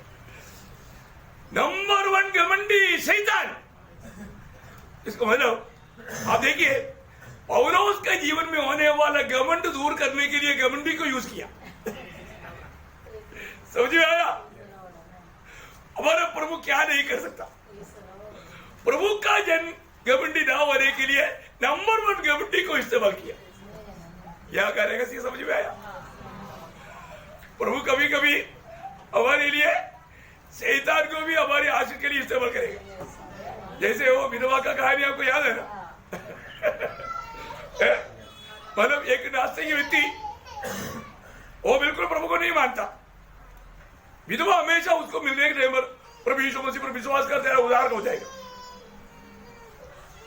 Speaker 1: नंबर 1 घमंडी शैतान। इसको मतलब आप देखिए पौलुस के जीवन में होने वाला घमंड दूर करने के लिए घमंडी को यूज किया। समझ में आया? हमारा प्रभु क्या नहीं कर सकता? प्रभु का जन घमंडी ना होने के लिए नंबर 1 घमंडी को इस्तेमाल किया। क्या करेगा समझ में आया? प्रभु कभी कभी हमारे लिए शैतान को भी हमारी आशीष के लिए इस्तेमाल करेगा। जैसे वो विधवा का कहानी आपको याद है ना? मतलब एक नास्तिक व्यक्ति, वो बिल्कुल प्रभु को नहीं मानता। विधवा हमेशा उसको मिलने के टाइम पर प्रभु यीशु मसीह पर विश्वास करते हैं, उद्धार हो जाएगा।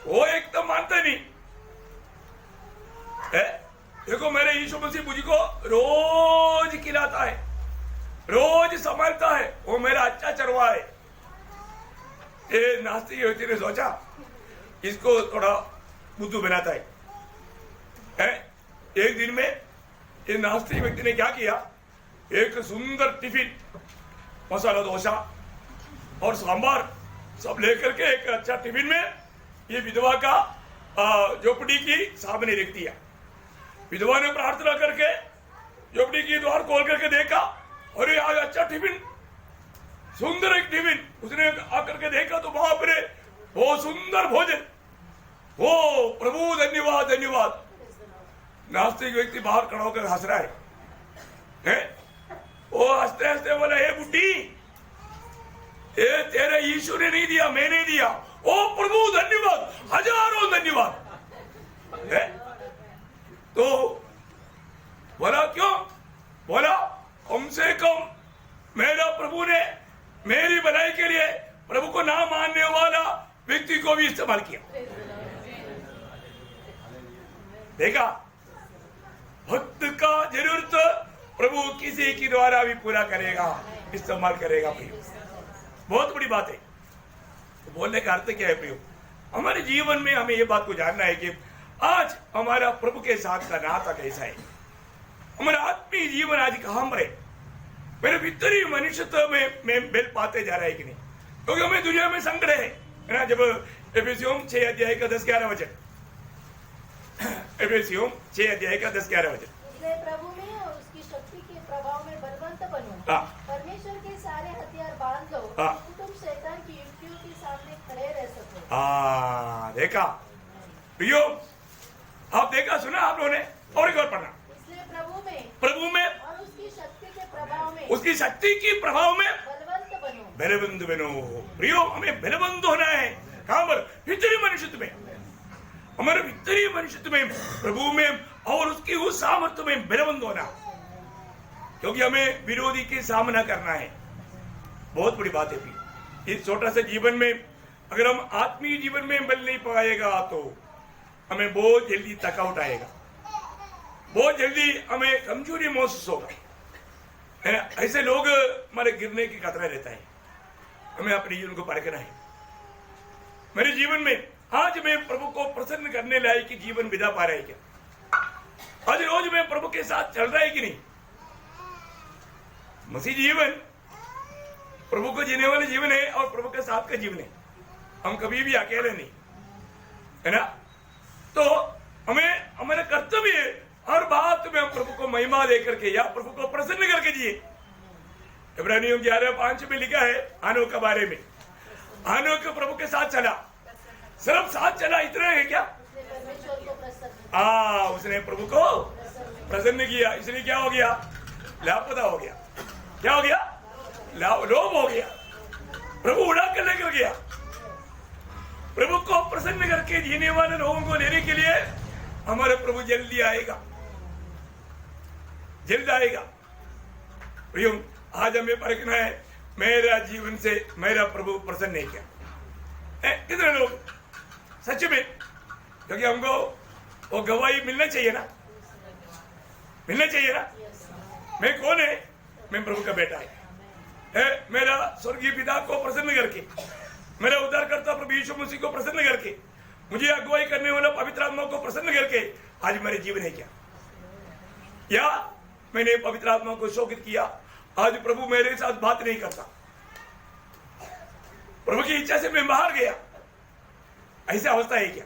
Speaker 1: वो एकदम मानता नहीं है। देखो मेरे यीशु मसीह मुझको रोज खिलाता है, रोज संभालता है, वो मेरा अच्छा चरवा है। ये नास्तिक व्यक्ति ने सोचा इसको थोड़ा बुद्धू बनाता है। एक दिन में ये नास्तिक व्यक्ति ने क्या किया, एक सुंदर टिफिन, मसाला डोसा और सांबार सब लेकर के एक अच्छा टिफिन में ये विधवा का झोपड़ी की सामने रख दिया। विधवा ने प्रार्थना करके झोपड़ी की द्वार खोल करके देखा, अरे आज अच्छा टिफिन, सुंदर एक टिफिन। उसने आकर के देखा तो बाप रे, वो सुंदर भोजन, वो प्रभु धन्यवाद धन्यवाद। नास्तिक व्यक्ति बाहर खड़ा होकर हंस रहा है। वो हंसते हंसते बोला, हे बुड्ढी, ये तेरे यीशु ने नहीं दिया, मैंने दिया। ओ प्रभु धन्यवाद, हजारों धन्यवाद। तो बोला क्यों? बोला कम से कम मेरा प्रभु ने मेरी भलाई के लिए प्रभु को ना मानने वाला व्यक्ति को भी इस्तेमाल किया। देखा, भक्त का जरूरत प्रभु किसी के द्वारा भी पूरा करेगा, इस्तेमाल करेगा। प्रियो, बहुत बड़ी बात है। तो बोलने का अर्थ क्या है प्रियो? हमारे जीवन में हमें यह बात को जानना है कि आज हमारा प्रभु के साथ का नाता कैसा है, हमारा आत्मीय जीवन आज कहां पर है, मेरे भीतरी मनुष्यत्व में बेल पाते जा रहा है कि नहीं? क्योंकि हमें दुनिया में संकट है ना। जब एफेसियों 6 अध्याय का 10-11 वचन, एफेसियों 6 अध्याय का 10-11 वचन,
Speaker 3: इसलिए प्रभु में और उसकी शक्ति के प्रभाव में बलवंत बनो, परमेश्वर के सारे हथियार बांध
Speaker 1: हाँ।
Speaker 3: तुम शैतान की युक्तियों के सामने खड़े रह सको।
Speaker 1: देखा प्रियो, आप देखा सुना आप लोगों ने, और एक और पढ़ना।
Speaker 3: इसलिए प्रभु में
Speaker 2: और उसकी शक्ति के प्रभाव में
Speaker 1: उसकी शक्ति की प्रभाव में
Speaker 3: बलवंत बनो।
Speaker 1: प्रियो, हमें बलवंत होना है। कहां पर? भीतरी मनुष्य में, हमारे भीतरी मनुष्य में, प्रभु में और उसकी उस सामर्थ्य में बलवंत होना, क्योंकि हमें विरोधी के सामना करना है। बहुत बड़ी बात है भी इस छोटा सा जीवन में, अगर हम आत्मीय जीवन में बल नहीं पाएगा तो हमें बहुत जल्दी थकावट आएगा, बहुत जल्दी हमें कमजोरी महसूस होगा, है ना? ऐसे लोग हमारे गिरने की खतरा रहता है। हमें अपने जीवन को परखना है। मेरे जीवन में आज मैं प्रभु को प्रसन्न करने लायक की जीवन बिता पा रहा है क्या? आज रोज मैं प्रभु के साथ चल रहा है कि नहीं? मसीह जीवन प्रभु को जीने वाला जीवन है और प्रभु के साथ का जीवन है। हम कभी भी अकेले नहीं, है ना? तो हमें हमारा कर्तव्य है हर बात में हम प्रभु को महिमा दे करके या प्रभु को प्रसन्न करके जिए। इब्रानियों 11:5 में लिखा है हानोक के बारे में, हानोक प्रभु के साथ चला, सिर्फ साथ चला इतना है क्या? उसने प्रभु को प्रसन्न किया, इसलिए क्या हो गया? लापता हो गया। क्या हो गया? लोभ हो गया। प्रभु उड़ा कर लेकर गया। प्रभु को प्रसन्न करके जीने वाले लोगों को लेने के लिए हमारे प्रभु जल्दी आएगा, जल्द आएगा। प्रियो, आज हमें परखना है मेरा जीवन से मेरा प्रभु प्रसन्न है क्या? कितने लोग सच में, क्योंकि हमको वो गवाही मिलना चाहिए ना, मिलना चाहिए ना। मैं कौन है? मैं प्रभु का बेटा है। मेरा स्वर्गीय पिता को प्रसन्न करके, मेरा उद्धारकर्ता प्रभु यीशु मसीह को प्रसन्न करके, मुझे अगुवाई करने वाला पवित्र आत्मा को प्रसन्न करके आज मेरे जीवन है क्या? या मैंने पवित्र आत्मा को शोकित किया, आज प्रभु मेरे साथ बात नहीं करता, प्रभु की इच्छा से मैं बाहर गया, ऐसी अवस्था है क्या?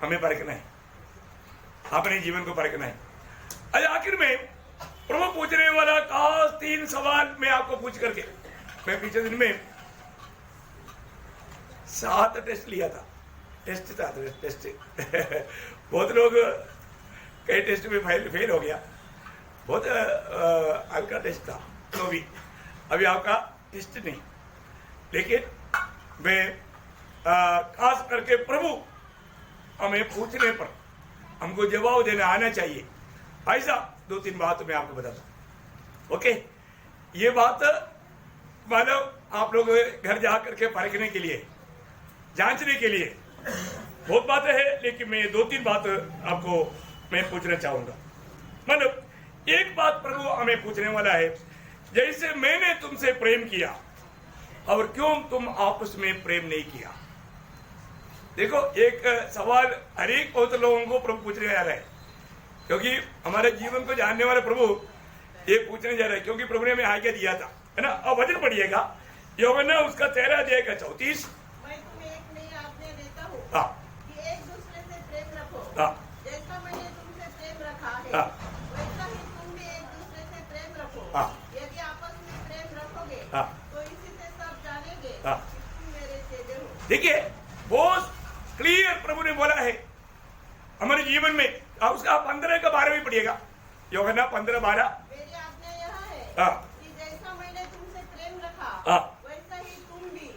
Speaker 1: हमें परखना है, अपने जीवन को परखना है। आज आखिर में प्रभु पूछने वाला खास 3 सवाल मैं आपको पूछ करके, मैं पिछले दिन में 7 टेस्ट लिया था, टेस्ट बहुत लोग कई टेस्ट में फेल हो गया, बहुत हल्का टेस्ट था। तो भी अभी आपका टेस्ट नहीं, लेकिन मैं खास करके प्रभु हमें पूछने पर हमको जवाब देना आना चाहिए, ऐसा 2-3 बात मैं आपको बताता हूं। ओके, ये बात मानो आप लोग घर जा करके परखने के लिए, जांचने के लिए बहुत बातें हैं, लेकिन मैं 2-3 बात आपको मैं पूछना चाहूंगा। मतलब एक बात प्रभु हमें पूछने वाला है, जैसे मैंने तुमसे प्रेम किया और क्यों तुम आपस में प्रेम नहीं किया? देखो, एक सवाल हर एक बहुत लोगों को प्रभु पूछने जा रहा है, क्योंकि हमारे जीवन को जानने वाले प्रभु ये पूछने जा रहे हैं, क्योंकि प्रभु ने हमें आज्ञा दिया था, है ना? अब वचन पढ़िएगा, यूहन्ना उसका 13 अध्याय का 34।
Speaker 2: मैं तुम्हें एक नई आज्ञा देता हूँ
Speaker 1: कि
Speaker 2: एक दूसरे से प्रेम रखो। जैसा मैंने तुमसे प्रेम रखा है, वैसा ही तुम भी एक दूसरे से प्रेम रखो। यदि आपस में प्रेम रखोगे तो इसी से सब जानेंगे कि तुम मेरे चेले हो।
Speaker 1: देखिए, बहुत क्लियर प्रभु ने बोला है हमारे जीवन में। उसका 15 का 12 भी पढ़िएगा, यूहन्ना 15:12।
Speaker 2: मेरी आज्ञा यह है कि जैसा मैंने तुमसे प्रेम रखा वैसा ही तुम भी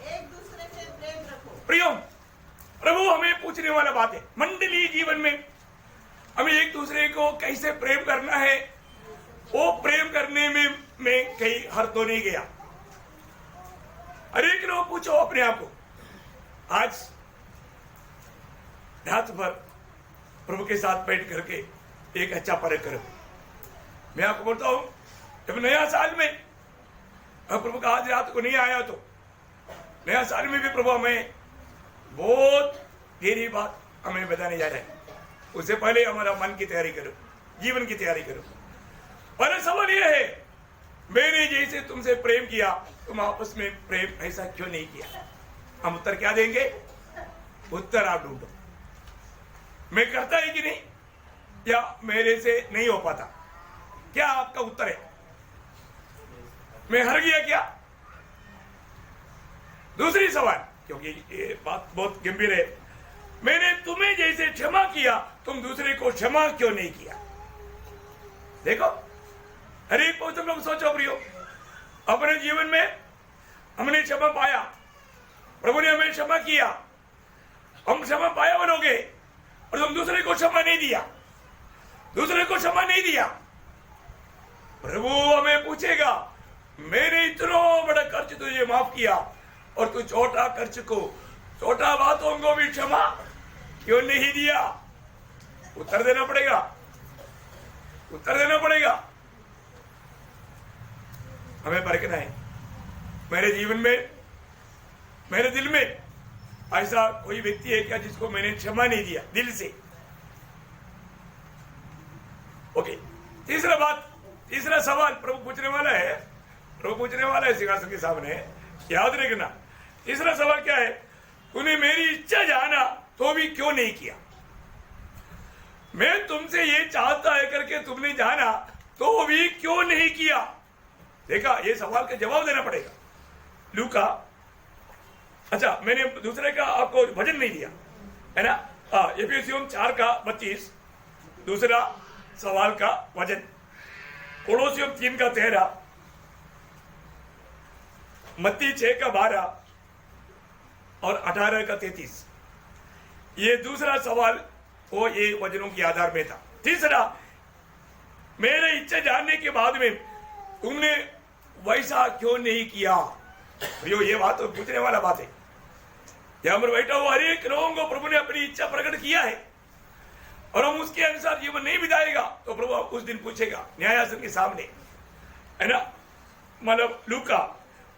Speaker 2: एक दूसरे से प्रेम रखो।
Speaker 1: प्रियो, प्रभु हमें पूछने वाला बात है, मंडलीय जीवन में हमें एक दूसरे को कैसे प्रेम करना है। वो प्रेम करने में मैं कहीं हर तो नहीं गया। हर एक लोग पूछो अपने आप को, आज रात भर प्रभु के साथ बैठ करके एक अच्छा परख करो। मैं आपको बोलता हूं, जब नया साल में प्रभु का आज रात को नहीं आया तो नया साल में भी प्रभु हमें बहुत गहरी बात हमें बताने जा रहे हैं। उससे पहले हमारा मन की तैयारी करो, जीवन की तैयारी करो। पहला सवाल यह है, मैंने जैसे तुमसे प्रेम किया तुम आपस में प्रेम ऐसा क्यों नहीं किया? हम उत्तर क्या देंगे? उत्तर आप ढूंढो। मैं करता है कि नहीं, या मेरे से नहीं हो पाता? क्या आपका उत्तर है? मैं हार गया क्या? दूसरी सवाल, क्योंकि ये बात बहुत गंभीर है, मैंने तुम्हें जैसे क्षमा किया तुम दूसरे को क्षमा क्यों नहीं किया? देखो, हर एक को तुम लोग सोचो प्रियो, अपने जीवन में हमने क्षमा पाया, प्रभु ने हमें क्षमा किया, हम क्षमा पाया बनोगे और तुम दूसरे को क्षमा नहीं दिया, दूसरे को क्षमा नहीं दिया, प्रभु हमें पूछेगा मैंने इतना बड़ा कर्ज तुझे माफ किया और तू छोटा कर्ज को, छोटा बातों को भी क्षमा क्यों नहीं दिया? उत्तर देना पड़ेगा, उत्तर देना पड़ेगा। हमें परखना है, मेरे जीवन में, मेरे दिल में ऐसा कोई व्यक्ति है क्या जिसको मैंने क्षमा नहीं दिया दिल से? ओके, तीसरा सवाल प्रभु पूछने वाला है, प्रभु पूछने वाला है सिंहासन के सामने, याद रखना। तीसरा सवाल क्या है? तूने मेरी इच्छा जाना तो भी क्यों नहीं किया? मैं तुमसे ये चाहता है करके तुमने जाना तो भी क्यों नहीं किया? देखा, ये सवाल का जवाब देना पड़ेगा। लूका, अच्छा मैंने दूसरे का आपको वचन नहीं दिया है ना? एफिसियों 4:32 दूसरा सवाल का वचन, कोलोसियों 3:13, मत्ती 6:12 और 18:33। ये दूसरा सवाल वो ये वचनों के आधार में था। तीसरा, मेरे इच्छा जानने के बाद में तुमने वैसा क्यों नहीं किया? ये बात तो पूछने वाला बात है। यहां पर बैठा हुआ हर एक लोगों को प्रभु ने अपनी इच्छा प्रकट किया है और हम उसके अनुसार जीवन नहीं बिताएगा तो प्रभु उस दिन पूछेगा न्यायासन के सामने, है ना? मतलब लूका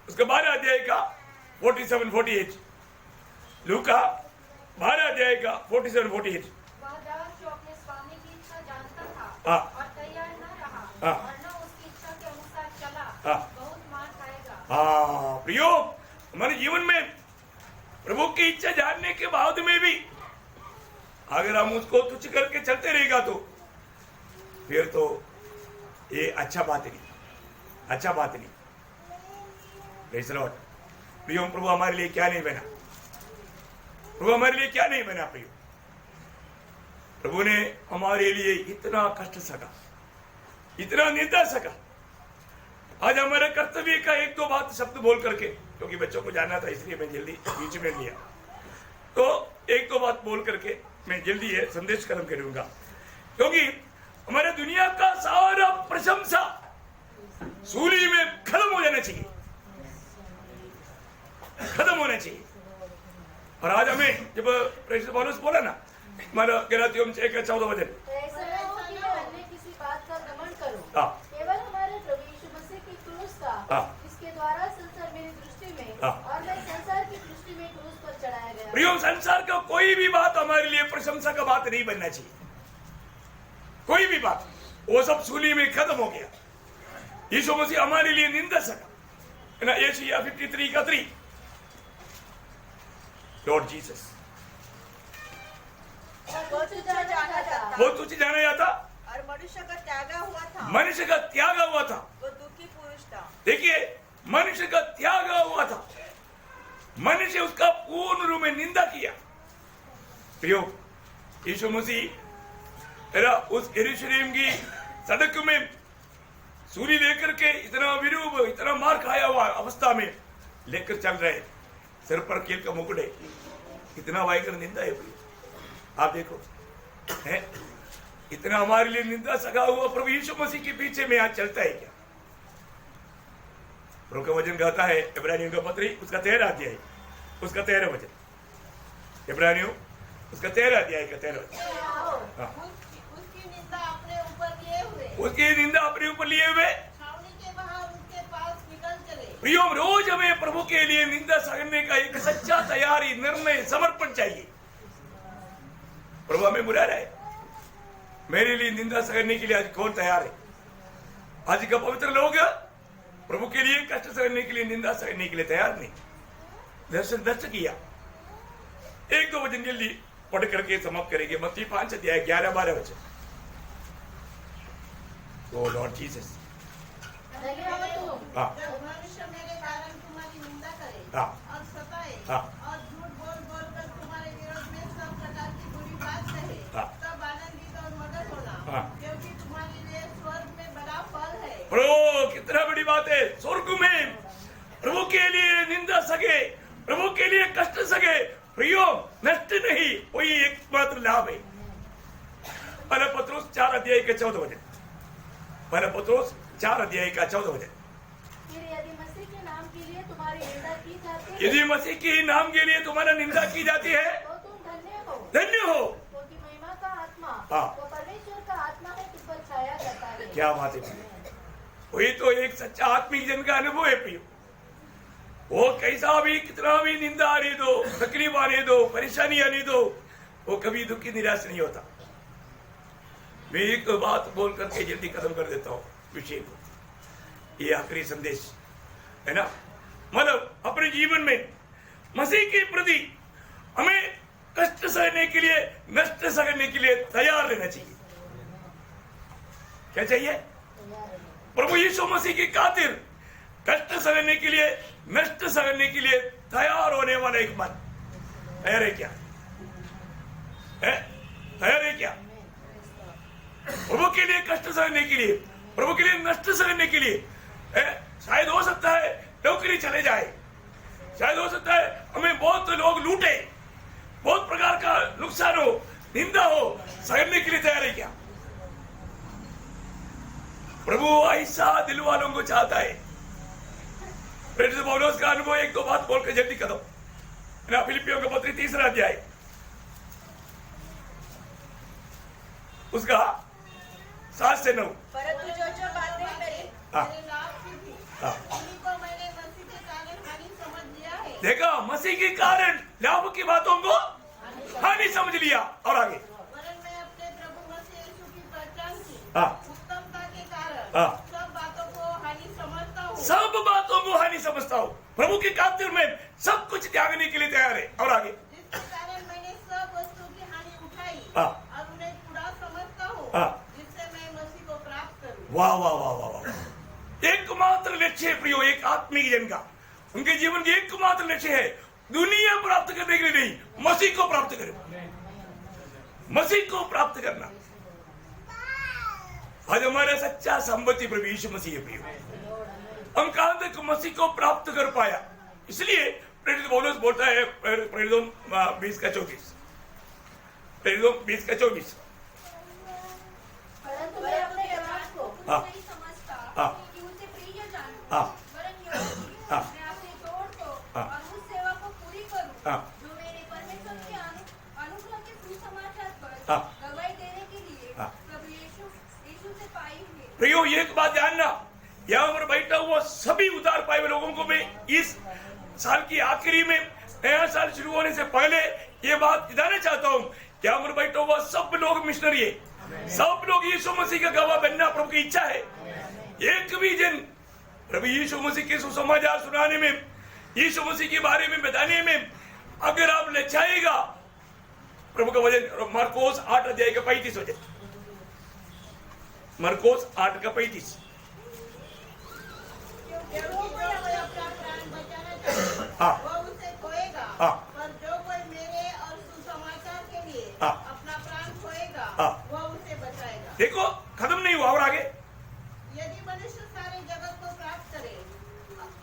Speaker 1: उसका 12 अध्याय का 47-48, लूका 12 अध्याय का 47-48।
Speaker 3: वह दास जो अपने स्वामी की इच्छा जानता था और तैयार न रहा और न उसकी इच्छा के अनुसार चला, बहुत मार खाएगा।
Speaker 1: प्रियो, हमारे जीवन में प्रभु की इच्छा जानने के बाद में भी अगर हम उसको तुच्छ करके चलते रहेगा तो फिर तो ये अच्छा बात नहीं, अच्छा बात नहीं। Praise the Lord. प्रियो, प्रभु हमारे लिए क्या नहीं बना, प्रभु हमारे लिए क्या नहीं बना प्रियो? प्रभु ने हमारे लिए इतना कष्ट सका, इतना निंदा सका। आज हमारे कर्तव्य का 1-2 बात शब्द बोल करके, क्योंकि बच्चों को जानना था इसलिए मैं जल्दी बीच में लिया, तो 1-2 बात बोल करके मैं जल्दी ये संदेश कर्म करूंगा, क्योंकि हमारे दुनिया का सारा प्रशंसा सूली में खत्म हो जाना चाहिए, खत्म होना चाहिए। और आज हमें जब प्रेषित पौलुस बोला ना, हमारा गलातियों 6:14 वचन,
Speaker 3: किसी बात का घमंड करो, केवल हमारे प्रभु यीशु मसीह की क्रूस का, इसके द्वारा संसार मेरी दृष्टि में और मैं संसार की दृष्टि में क्रूस पर चढ़ाया गया।
Speaker 1: प्रियो, संसार का कोई भी बात हमारे लिए प्रशंसा का बात नहीं बनना चाहिए, कोई भी बात, वो सब सूली में खत्म हो गया। यीशु मसीह हमारे लिए निंदा सका, है ना? यशायाह 53:3, लॉर्ड जीसस,
Speaker 2: वो
Speaker 1: तुझे जाना जाता
Speaker 2: और मनुष्य का त्यागा हुआ था,
Speaker 1: मनुष्य का त्यागा हुआ था।
Speaker 2: वो दुखी पुरुष था। देखिए,
Speaker 1: मनुष्य का त्यागा हुआ था, मनुष्य उसका पूर्ण रूप में निंदा किया। प्रियो, यीशु मसीह उस यरूशलेम की सड़क में सूली लेकर के इतना विरूप, इतना मार खाया हुआ अवस्था में लेकर चल रहे, सिर पर कील का मुकुट है, इतना भयंकर निंदा है प्रियो। आप देखो, है इतना हमारे लिए निंदा सका हुआ प्रभु यीशु मसीह के पीछे में आज चलता है क्या? प्रभु का वचन कहता है इब्रानियों का पत्री उसका 13 अध्याय उसका 13 वचन, इब्रानियों उसका 13 अध्याय का 13 वचन,
Speaker 2: उसकी निंदा अपने ऊपर लिए हुए,
Speaker 1: उसकी निंदा अपने ऊपर लिए हुए
Speaker 2: छावनी के बाहर उसके पास निकल चले।
Speaker 1: प्रियो, रोज हमें प्रभु के लिए निंदा सहने का एक सच्चा तैयारी, निर्णय, समर्पण चाहिए। प्रभु हमें बुला रहा है, मेरे लिए निंदा सहने के लिए आज कौन तैयार है? आज का पवित्र लोग प्रभु के लिए कष्ट सहने के लिए, निंदा सहने के लिए तैयार नहीं। दर्शन दर्श किया। 1-2 वचन जल्दी पढ़ करके समाप्त करेंगे। मत्ती 5 अध्याय 11-12 वचन। ओ लॉर्ड जीसस,
Speaker 3: धन्य हो तुम
Speaker 1: हाँ
Speaker 2: जब मनुष्य मेरे कारण तुम्हारी निंदा करे
Speaker 1: हाँ
Speaker 2: और सताए
Speaker 1: हाँ
Speaker 2: और झूठ बोल बोल कर तुम्हारे विरोध में सब प्रकार की बुरी बात कहे,
Speaker 1: हाँ।
Speaker 2: तब आनंदित और मगन होना,
Speaker 1: हाँ।
Speaker 2: क्योंकि तुम्हारे लिए स्वर्ग में बड़ा फल है।
Speaker 1: प्रभु कितना बड़ी बात है। स्वर्ग में प्रभु के लिए निंदा सके, प्रभु के लिए कष्ट सके, प्रियो नष्ट नहीं, वही एकमात्र लाभ है। पहला पत्रुस 4 अध्याय के 14 वचन, पहला पत्रुस 4 अध्याय का 14 वचन।
Speaker 3: फिर यदि मसीह के नाम के लिए तुम्हारी निंदा की जाती है
Speaker 1: यदि मसीह के नाम के लिए तुम्हारा निंदा की जाती है
Speaker 3: तो तुम धन्य हो,
Speaker 1: धन्य हो।
Speaker 3: क्योंकि महिमा का आत्मा
Speaker 1: हाँ।
Speaker 3: वो परमेश्वर का आत्मा है तुम पर छाया करता है।
Speaker 1: क्या बात है। वही तो एक सच्चा आत्मिक जन का अनुभव है प्रियो। वो कैसा भी कितना भी निंदा आने दो, तकलीफ आने दो, परेशानी आने दो, वो कभी दुखी निराश नहीं होता। मैं एक बात बोल करके जल्दी खत्म कर देता हूँ विषय को। ये आखिरी संदेश है ना, मतलब अपने जीवन में मसीह के प्रति हमें कष्ट सहने के लिए, नष्ट सहने के लिए तैयार रहना चाहिए। क्या चाहिए? प्रभु यीशु मसीह की खातिर कष्ट सहने के लिए, नष्ट सहने के लिए तैयार होने वाला एक मन तैयार है क्या? तैयार है क्या? प्रभु के लिए कष्ट सहने के लिए, प्रभु के लिए नष्ट सहने के लिए। शायद हो सकता है नौकरी चले जाए, शायद हो सकता है हमें बहुत लोग लूटे, बहुत प्रकार का नुकसान हो, निंदा हो, सहने के लिए तैयार है क्या? प्रभु ऐसा दिल वालों को चाहता है। प्रेरित पौलुस का अनुभव एक दो बात बोलकर जल्दी करो ना। फिलिपियों का पत्र 3 अध्याय उसका 7 से 9।
Speaker 2: परंतु जो बातें मेरे
Speaker 1: हाँ।
Speaker 2: लाभ की थी,
Speaker 1: हाँ।
Speaker 2: उन्हीं को मैंने मसीह के कारण हानि समझ लिया है।
Speaker 1: देखा, मसीह के कारण लाभ की बातों को हानि समझ लिया। और आगे,
Speaker 2: वरन मैं अपने प्रभु मसीह यीशु की पहचान की
Speaker 1: हाँ।
Speaker 2: उत्तमता के कारण
Speaker 1: हाँ।
Speaker 2: सब बातों को हानि समझता हूँ।
Speaker 1: सब बातों को हानि समझता हूँ। प्रभु के खातिर में सब कुछ त्यागने के लिए तैयार है। और आगे,
Speaker 2: जिसके कारण मैंने सब वस्तु की हानि उठाई
Speaker 1: हाँ।
Speaker 2: और उन्हें पूरा समझता हूँ,
Speaker 1: हाँ।
Speaker 2: जिससे मैं मसीह को प्राप्त करूँ।
Speaker 1: वाह वाह वाह वाह वाह। एकमात्र लक्ष्य है प्रियो एक आत्मिक जन का, उनके जीवन की एकमात्र लक्ष्य है दुनिया प्राप्त करने के लिए नहीं, मसीह को प्राप्त करना, मसीह को प्राप्त करना। आज हमारा सच्चा संपत्ति प्रभु यीशु मसीह है प्रियो। हम कहां तक मसीह को प्राप्त कर पाया, इसलिए प्रेरित पौलुस बोलता है प्रेरितों 20 का 24, प्रेरितों 20 का 24।
Speaker 3: परंतु मैं अपने प्राण को
Speaker 1: हाँ।
Speaker 4: नहीं समझता
Speaker 1: हाँ।
Speaker 4: कि उसे प्रिय जानूं,
Speaker 1: हाँ।
Speaker 4: वरन यह कि
Speaker 1: हाँ।
Speaker 4: मैं अपने दौड़ को
Speaker 1: हाँ।
Speaker 4: और उस सेवा को पूरी करूं,
Speaker 1: हाँ।
Speaker 4: जो मेरे परमेश्वर के अनुग्रह के सुसमाचार पर
Speaker 1: हाँ।
Speaker 4: गवाही देने के लिए
Speaker 1: हाँ।
Speaker 4: प्रभु यीशु से पाई हुई।
Speaker 1: प्रियो एक बात जानना, यहाँ पर बैठा हुआ सभी उतार पाए हुए लोगों को मैं इस साल की आखिरी में, नया साल शुरू होने से पहले ये बात बताना चाहता हूँ। यहाँ पर बैठा हुआ सब लोग मिशनरी है, सब लोग यीशु मसीह का गवाह बनना प्रभु की इच्छा है। एक भी जन प्रभु यीशु मसीह के सुसमाचार सुनाने में, यीशु मसीह के बारे में बताने में अगर आप लचाएगा, प्रभु का वचन मरकोस 8 अध्याय का 35 वचन, मरकोस 8 का 35।
Speaker 2: क्योंकि जो कोई अपना प्राण बचाना चाहे,
Speaker 1: हाँ।
Speaker 2: वह उसे खोएगा,
Speaker 1: हाँ।
Speaker 2: पर जो कोई मेरे और सुसमाचार के लिए
Speaker 1: हाँ।
Speaker 2: अपना प्राण खोएगा,
Speaker 1: हाँ।
Speaker 2: वह उसे बचाएगा।
Speaker 1: देखो खत्म नहीं हुआ, और आगे,
Speaker 2: यदि मनुष्य सारे जगत को प्राप्त करे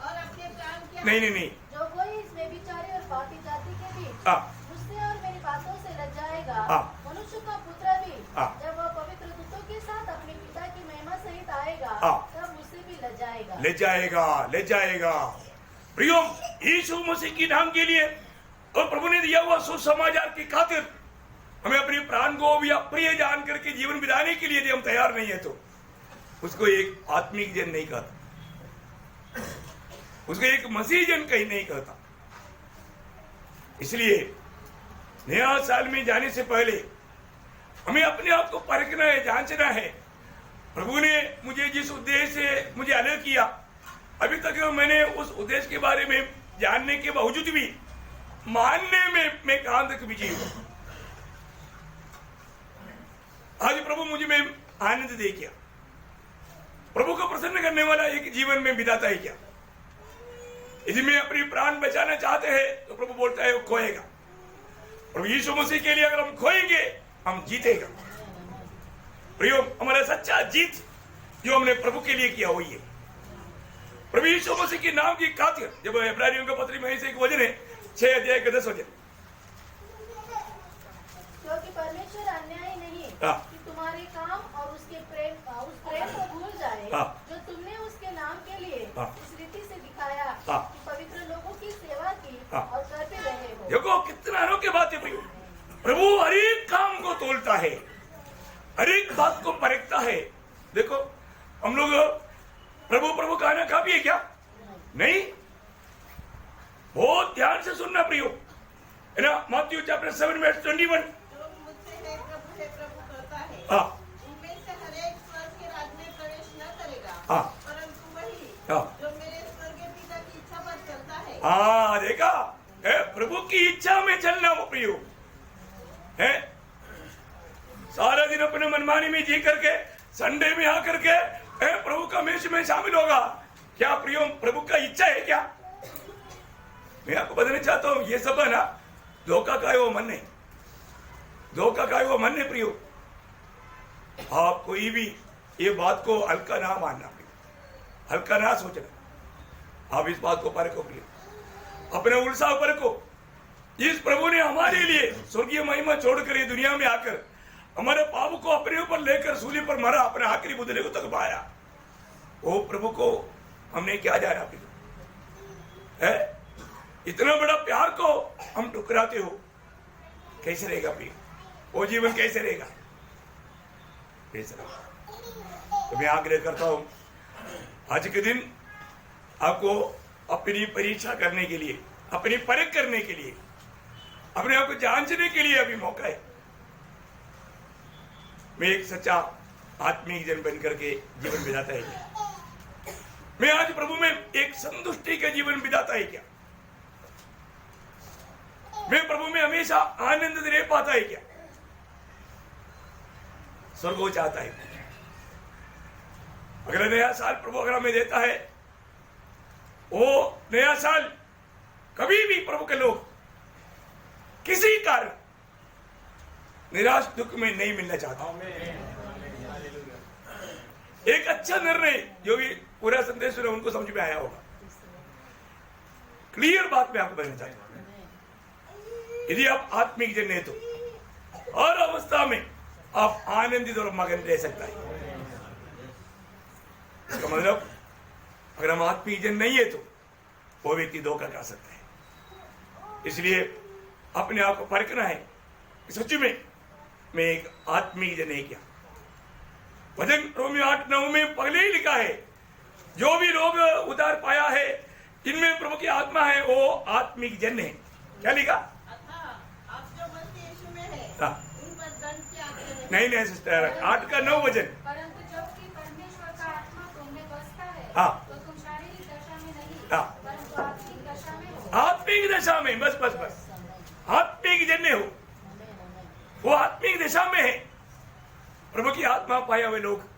Speaker 2: और अपने प्राण की
Speaker 1: नहीं
Speaker 3: जो कोई इस व्यभिचारी और पापी जाति के बीच
Speaker 1: हाँ।
Speaker 3: मुझसे और मेरी बातों से लज जाएगा,
Speaker 1: हाँ।
Speaker 3: मनुष्य का पुत्र भी
Speaker 1: हाँ।
Speaker 3: जब वह पवित्र दूतों के साथ अपने पिता की महिमा सहित आएगा,
Speaker 1: हाँ।
Speaker 3: तब उससे भी लज जाएगा।
Speaker 1: ले जाएगा, ले जाएगा। प्रियो यीशु मसीह की नाम के लिए और प्रभु ने दिया हुआ सुसमाचार की खातिर हमें अपने प्राण को भी अप्रिय जान करके जीवन बिताने के लिए यदि हम तैयार नहीं है तो उसको एक आत्मिक जन नहीं कहता, उसको एक मसीह जन कहीं नहीं कहता। इसलिए नया साल में जाने से पहले हमें अपने आप को परखना है, जांचना है। प्रभु ने मुझे जिस उद्देश्य से मुझे अलग किया, अभी तक मैंने उस उद्देश्य के बारे में जानने के बावजूद भी मानने में मैं कहां तक बिजी हूं। आज प्रभु मुझे में आनंद दे गया, प्रभु को प्रसन्न करने वाला एक जीवन में बिताता है क्या? यदि मैं अपनी प्राण बचाना चाहते हैं तो प्रभु बोलता है वो खोएगा। प्रभु यीशु मसीह के लिए अगर हम खोएंगे हम जीतेगा। प्रियो, हमारा सच्चा जीत जो हमने प्रभु के लिए किया हुई है। प्रभु यीशु मसीह के नाम की खातिर, जब इब्रानियों का पत्री में से एक वचन है 6 अध्याय का 10 वचन,
Speaker 3: क्योंकि परमेश्वर अन्यायी नहीं कि तुम्हारे काम और उसके उस प्रेम को भूल जाए जो तुमने उसके नाम के लिए इस रीति से दिखाया कि पवित्र लोगों की सेवा की और करते रहे हो।
Speaker 1: देखो कितना अनोखी बात है भाई। प्रभु हर एक काम को तोलता है, हर एक बात को परखता है। देखो हम लोग प्रभु प्रभु खाना खा भी है क्या? नहीं। बहुत ध्यान से सुनना प्रियो, है ना। मत्ती चैप्टर 7 वर्स 21,
Speaker 2: जो मुझसे है प्रभु करता है,
Speaker 1: हाँ
Speaker 2: उनमें से हर एक स्वर्ग के राज्य में प्रवेश न करेगा,
Speaker 1: हाँ
Speaker 2: परंतु वही
Speaker 1: हाँ
Speaker 2: जो मेरे स्वर्गीय पिता की इच्छा पर चलता है।
Speaker 1: हाँ, देखा है, प्रभु की इच्छा में चलना वो प्रियो है। सारा दिन अपने मनमानी में जी करके संडे में आकर के प्रभु का मेष में शामिल होगा क्या? प्रियो, प्रभु का इच्छा है क्या? मैं आपको बताना चाहता हूं, ये सब है ना धोखा का है वो मन है, धोखा का है वो मन है प्रियो। आप कोई भी ये बात को हल्का ना मानना प्रियो, हल्का ना सोचना। आप इस बात को परखो प्रियो, अपने उल्सा परखो। इस प्रभु ने हमारे लिए स्वर्गीय महिमा छोड़कर ये दुनिया में आकर हमारे पाप को अपने ऊपर लेकर सूली पर मरा, अपने आखिरी बुदले को तक पाया। वो प्रभु को हमने क्या जाना प्रियो है? इतना बड़ा प्यार को हम ठुकराते हो, कैसे रहेगा प्रियो? वो जीवन कैसे रहेगा? कैसे रहेगा? तो मैं आग्रह करता हूं, आज के दिन आपको अपनी परीक्षा करने के लिए, अपनी परख करने के लिए, अपने आप को जांचने के लिए अभी मौका है। मैं एक सच्चा आत्मिक जन बन करके जीवन बिताता है क्या? मैं आज प्रभु में एक संतुष्टि का जीवन बिताता है क्या? मैं प्रभु में हमेशा आनंद रह पाता है क्या? स्वर्ग वो चाहता है। अगला नया साल प्रभु अगर हमें देता है, वो नया साल कभी भी प्रभु के लोग किसी कारण निराश दुख में नहीं मिलना चाहता। एक अच्छा निर्णय, जो भी पूरा संदेश सुना उनको समझ में आया होगा। क्लियर बात मैं आपको बताना चाहता हूं, यदि आप आत्मिक जन है तो हर अवस्था में आप आनंदित और मगन रह सकता है। इसका मतलब अगर हम आत्मिक जन नहीं है तो वो व्यक्ति धोखा खा सकता है। इसलिए अपने आप को परखना है, सच में मैं एक आत्मिक जन है क्या? भजन रोमियो 8:9 में पहले ही लिखा है, जो भी लोग उद्धार पाया है इनमें प्रभु की आत्मा है वो आत्मिक जन है। क्या लिखा?
Speaker 2: आप जो मसीह यीशु में है,
Speaker 1: हाँ।
Speaker 2: उन पर दंड की आज्ञा
Speaker 1: नहीं सिस्टर, 8:9 वचन।
Speaker 3: परंतु जबकि परमेश्वर का आत्मा तुम में बसता है,
Speaker 1: हाँ।
Speaker 3: तो तुम शारीरिक दशा में नहीं,
Speaker 1: हाँ।
Speaker 3: परंतु आत्मिक दशा में हो।
Speaker 1: आत्मिक दशा में, बस आत्मिक जन हो, वो आत्मिक दशा में है। प्रभु की आत्मा पाए हुए लोग,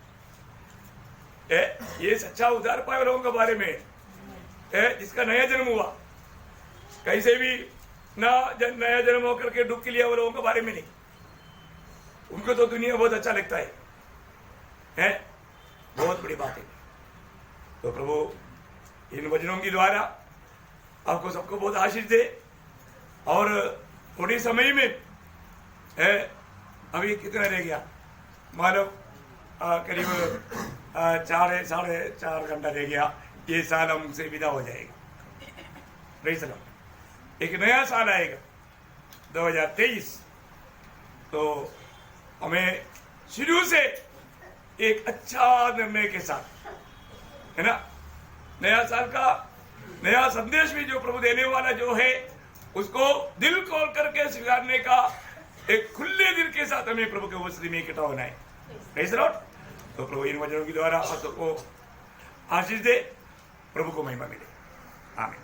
Speaker 1: ये सच्चा उद्धार पाए हुए लोगों के बारे में है, जिसका नया जन्म हुआ, कैसे भी नया जन्म होकर के डुबकी लिया हुए लोगों के बारे में नहीं। उनको तो दुनिया बहुत अच्छा लगता है? बहुत बड़ी बात है। तो प्रभु इन वचनों के द्वारा आपको सबको बहुत आशीष दे। और थोड़ी समय में अभी कितना रह गया मालूम, करीब 4-4.5 घंटा रह गया। ये साल हमसे विदा हो जाएगा। Praise the Lord. एक नया साल आएगा 2023। तो हमें शुरू से एक अच्छा निर्णय के साथ, है ना, नया साल का नया संदेश भी जो प्रभु देने वाला जो है उसको दिल खोल करके स्वीकारने का एक खुले दिल के साथ हमें प्रभु के उपस्थिति में इकट्ठा होना है। Praise the Lord. तो प्रभु इन वचनों के द्वारा आप सबको आशीष दे, प्रभु को महिमा मिले। आमीन।